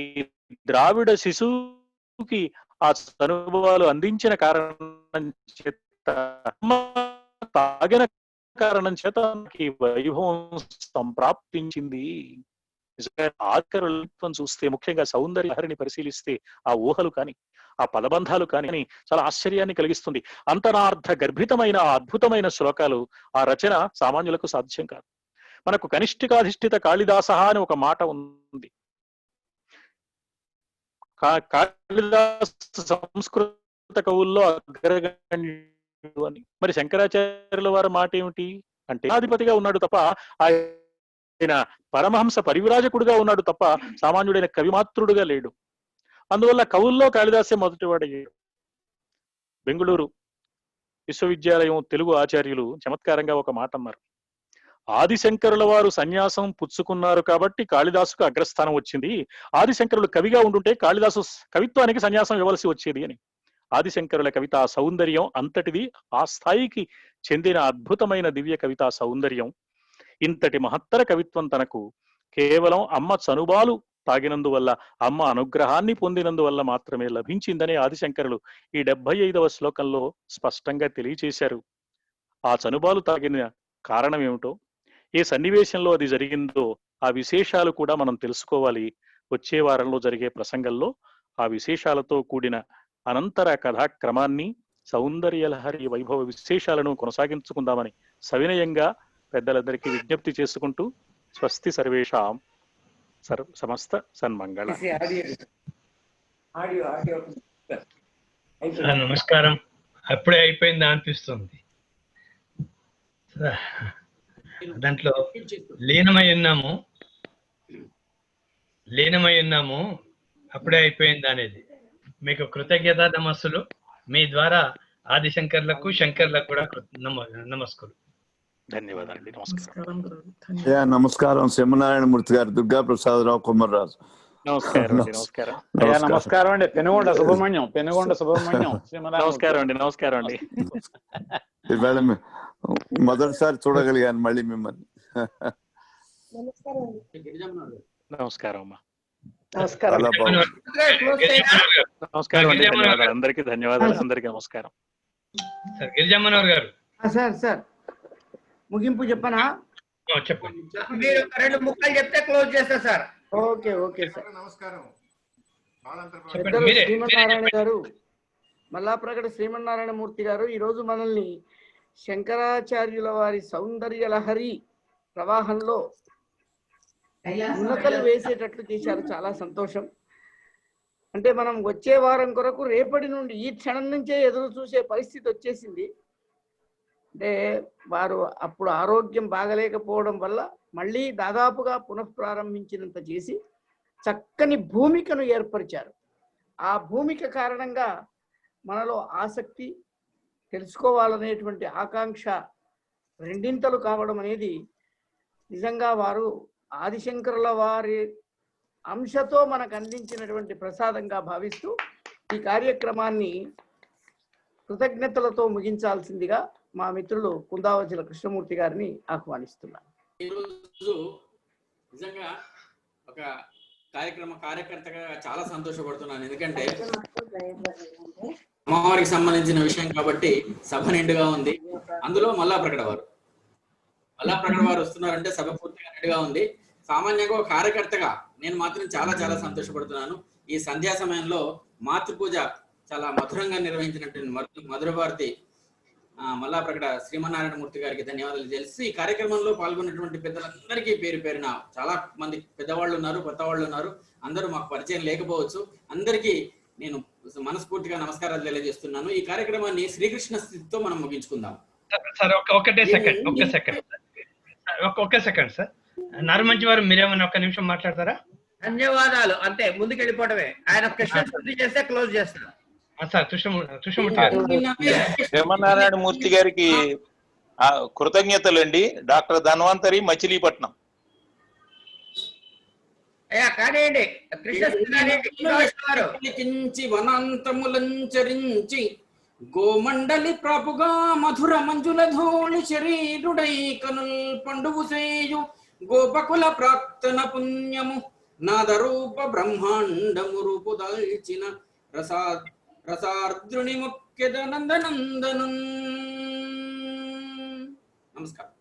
ద్రావిడ శిశువుకి ఆ చనుబాలు అందించిన కారణం చేత, అమ్మ తాగిన కారణం చేత ఈ వైభవం సంప్రాప్తించింది. నిజంగా ఆకరత్వం చూస్తే, ముఖ్యంగా సౌందర్యహరిని పరిశీలిస్తే ఆ ఊహలు కాని ఆ పదబంధాలు కాని చాలా ఆశ్చర్యాన్ని కలిగిస్తుంది. అంతరార్థ గర్భితమైన ఆ అద్భుతమైన శ్లోకాలు, ఆ రచన సామాన్యులకు సాధ్యం కాదు. మనకు కనిష్ఠికాధిష్ఠిత కాళిదాస అని ఒక మాట ఉంది. కాళిదాస సంస్కృత కవుల్లో అగ్రగణ్యుడు అని. మరి శంకరాచార్యుల వారి మాట ఏమిటి అంటే, అధిపతిగా ఉన్నాడు తప్ప ఆయన పరమహంస పరివిరాజకుడుగా ఉన్నాడు తప్ప సామాన్యుడైన కవిమాత్రుడుగా లేడు. అందువల్ల కవుల్లో కాళిదాసే మొదటివాడయ్యాడు. బెంగుళూరు విశ్వవిద్యాలయం తెలుగు ఆచార్యులు చమత్కారంగా ఒక మాట అన్నారు. ఆదిశంకరుల వారు సన్యాసం పుచ్చుకున్నారు కాబట్టి కాళిదాసుకు అగ్రస్థానం వచ్చింది, ఆదిశంకరులు కవిగా ఉండుంటే కాళిదాసు కవిత్వానికి సన్యాసం ఇవ్వవలసి వచ్చేది అని. ఆదిశంకరుల కవిత సౌందర్యం అంతటిది, ఆ స్థాయికి చెందిన అద్భుతమైన దివ్య కవితా సౌందర్యం. ఇంతటి మహత్తర కవిత్వం తనకు కేవలం అమ్మ చనుబాలు తాగినందువల్ల, అమ్మ అనుగ్రహాన్ని పొందినందువల్ల మాత్రమే లభించిందని ఆదిశంకరులు ఈ 75వ శ్లోకంలో స్పష్టంగా తెలియచేశారు. ఆ చనుబాలు తాగిన కారణం ఏమిటో, ఏ సన్నివేశంలో అది జరిగిందో ఆ విశేషాలు కూడా మనం తెలుసుకోవాలి. వచ్చే వారంలో జరిగే ప్రసంగంలో ఆ విశేషాలతో కూడిన అనంతర కథాక్రమాన్ని, సౌందర్యలహరి వైభవ విశేషాలను కొనసాగించుకుందామని సవినయంగా పెద్దలందరికీ విజ్ఞప్తి చేసుకుంటూ, స్వస్తి సర్వేషాం సమస్త సన్మంగళ. సార్ నమస్కారం. అప్పుడే అయిపోయిందా అనిపిస్తుంది. దాంట్లో లీనమై ఉన్నాము అప్పుడే అయిపోయింది అనేది. మీకు కృతజ్ఞత నమస్సులు. మీ ద్వారా ఆదిశంకర్లకు శంకర్లకు కూడా నమస్కారం. ధన్యవాదాలండి. నమస్కారం. నమస్కారం సింహనారాయణ మూర్తి గారు, దుర్గా ప్రసాదరావు, కుమ్మర్రాజు. నమస్కారం అండి. నమస్కారం. నమస్కారం అండి. పెనుగొండ సుబ్రహ్మణ్యం. నమస్కారం అండి. నమస్కారం అండి. ఇవాళ మొదటిసారి చూడగలిగాను మళ్ళీ మిమ్మల్ని. నమస్కారం అమ్మా. చాలా బాగుంది. నమస్కారం అండి. ధన్యవాదాలు అందరికీ. ధన్యవాదాలు అందరికీ. నమస్కారం. గిరిజమ్మనోర్ గారు సార్ ముగింపు చెప్పనా? చెప్పండి. మీరు 2 ముక్కలు చెప్తే క్లోజ్ చేస్తా సార్. Okay sir. నమస్కారం. శ్రీమన్నారాయణ గారు, మల్లాప్రగడ శ్రీమన్నారాయణ మూర్తి గారు ఈరోజు మనల్ని శంకరాచార్యుల వారి సౌందర్య లహరి ప్రవాహంలో ఉన్నతలు వేసేటట్లు చేశారు. చాలా సంతోషం. అంటే మనం వచ్చే వారం కొరకు రేపటి నుండి ఈ క్షణం నుంచే ఎదురు చూసే పరిస్థితి వచ్చేసింది. అంటే వారు అప్పుడు ఆరోగ్యం బాగలేకపోవడం వల్ల మళ్ళీ దాదాపుగా పునఃప్రారంభించినంత చేసి చక్కని భూమికను ఏర్పరిచారు. ఆ భూమిక కారణంగా మనలో ఆసక్తి, తెలుసుకోవాలనేటువంటి ఆకాంక్ష రెండింతలు కావడం అనేది నిజంగా వారు ఆదిశంకరుల వారి అంశతో మనకు అందించినటువంటి ప్రసాదంగా భావిస్తూ ఈ కార్యక్రమాన్ని కృతజ్ఞతలతో ముగించాల్సిందిగా మా మిత్రులు కుందావచల కృష్ణమూర్తి గారిని ఆహ్వానిస్తున్నారు. ఈరోజు నిజంగా ఒక కార్యకర్తగా చాలా సంతోషపడుతున్నాను. ఎందుకంటే అమ్మవారికి సంబంధించిన విషయం కాబట్టి సభ నిండుగా ఉంది. అందులో మల్లాప్రగడ వారు వస్తున్నారంటే సభ పూర్తిగా నిండుగా ఉంది. సామాన్యంగా ఒక కార్యకర్తగా నేను మాత్రం చాలా చాలా సంతోషపడుతున్నాను. ఈ సంధ్యా సమయంలో మాతృపూజ చాలా మధురంగా నిర్వహించినటువంటి మధుర భారతి మల్లాప్రగడ శ్రీమన్నారాయణ మూర్తి గారికి ధన్యవాదాలు తెలిసి ఈ కార్యక్రమంలో పాల్గొన్నటువంటి పెద్దలందరికీ పేరు పేరున చాలా మంది పెద్దవాళ్ళు ఉన్నారు, కొత్త వాళ్ళు ఉన్నారు. అందరూ మాకు పరిచయం లేకపోవచ్చు. అందరికీ నేను మనస్ఫూర్తిగా నమస్కారాలు తెలియజేస్తున్నాను. ఈ కార్యక్రమాన్ని శ్రీకృష్ణ స్థితితో మనం ముగించుకుందాం. సార్ ఒక్క సెకండ్ సార్. నారమంచి వారు మీరేమన్నా ఒక్క నిమిషం మాట్లాడతారా? ధన్యవాదాలు. అంతే, ముందుకు వెళ్ళిపోవడమే. ఆయన క్వశ్చన్ పూర్తి చేస్తే క్లోజ్ చేస్తాను. సార్ కృష్ణమూర్తి గారు. శ్రీమన్నారాయణ మూర్తి గారికి కృతజ్ఞతలండి. డాక్టర్ ధన్వంతరి, మచిలీపట్నం. కానివ్వండి. వనాంతములంచరించి గోమండలి ప్రాపుగా మధుర మంజుల ధూళి శరీరుడై కనుల్ పండువు సేయు గోపకుల ప్రాప్తన పుణ్యము నాదరూప బ్రహ్మాండము రూపు దాల్చిన రసార్ద్రుని ముఖ్యద నందనందను. నమస్కారం.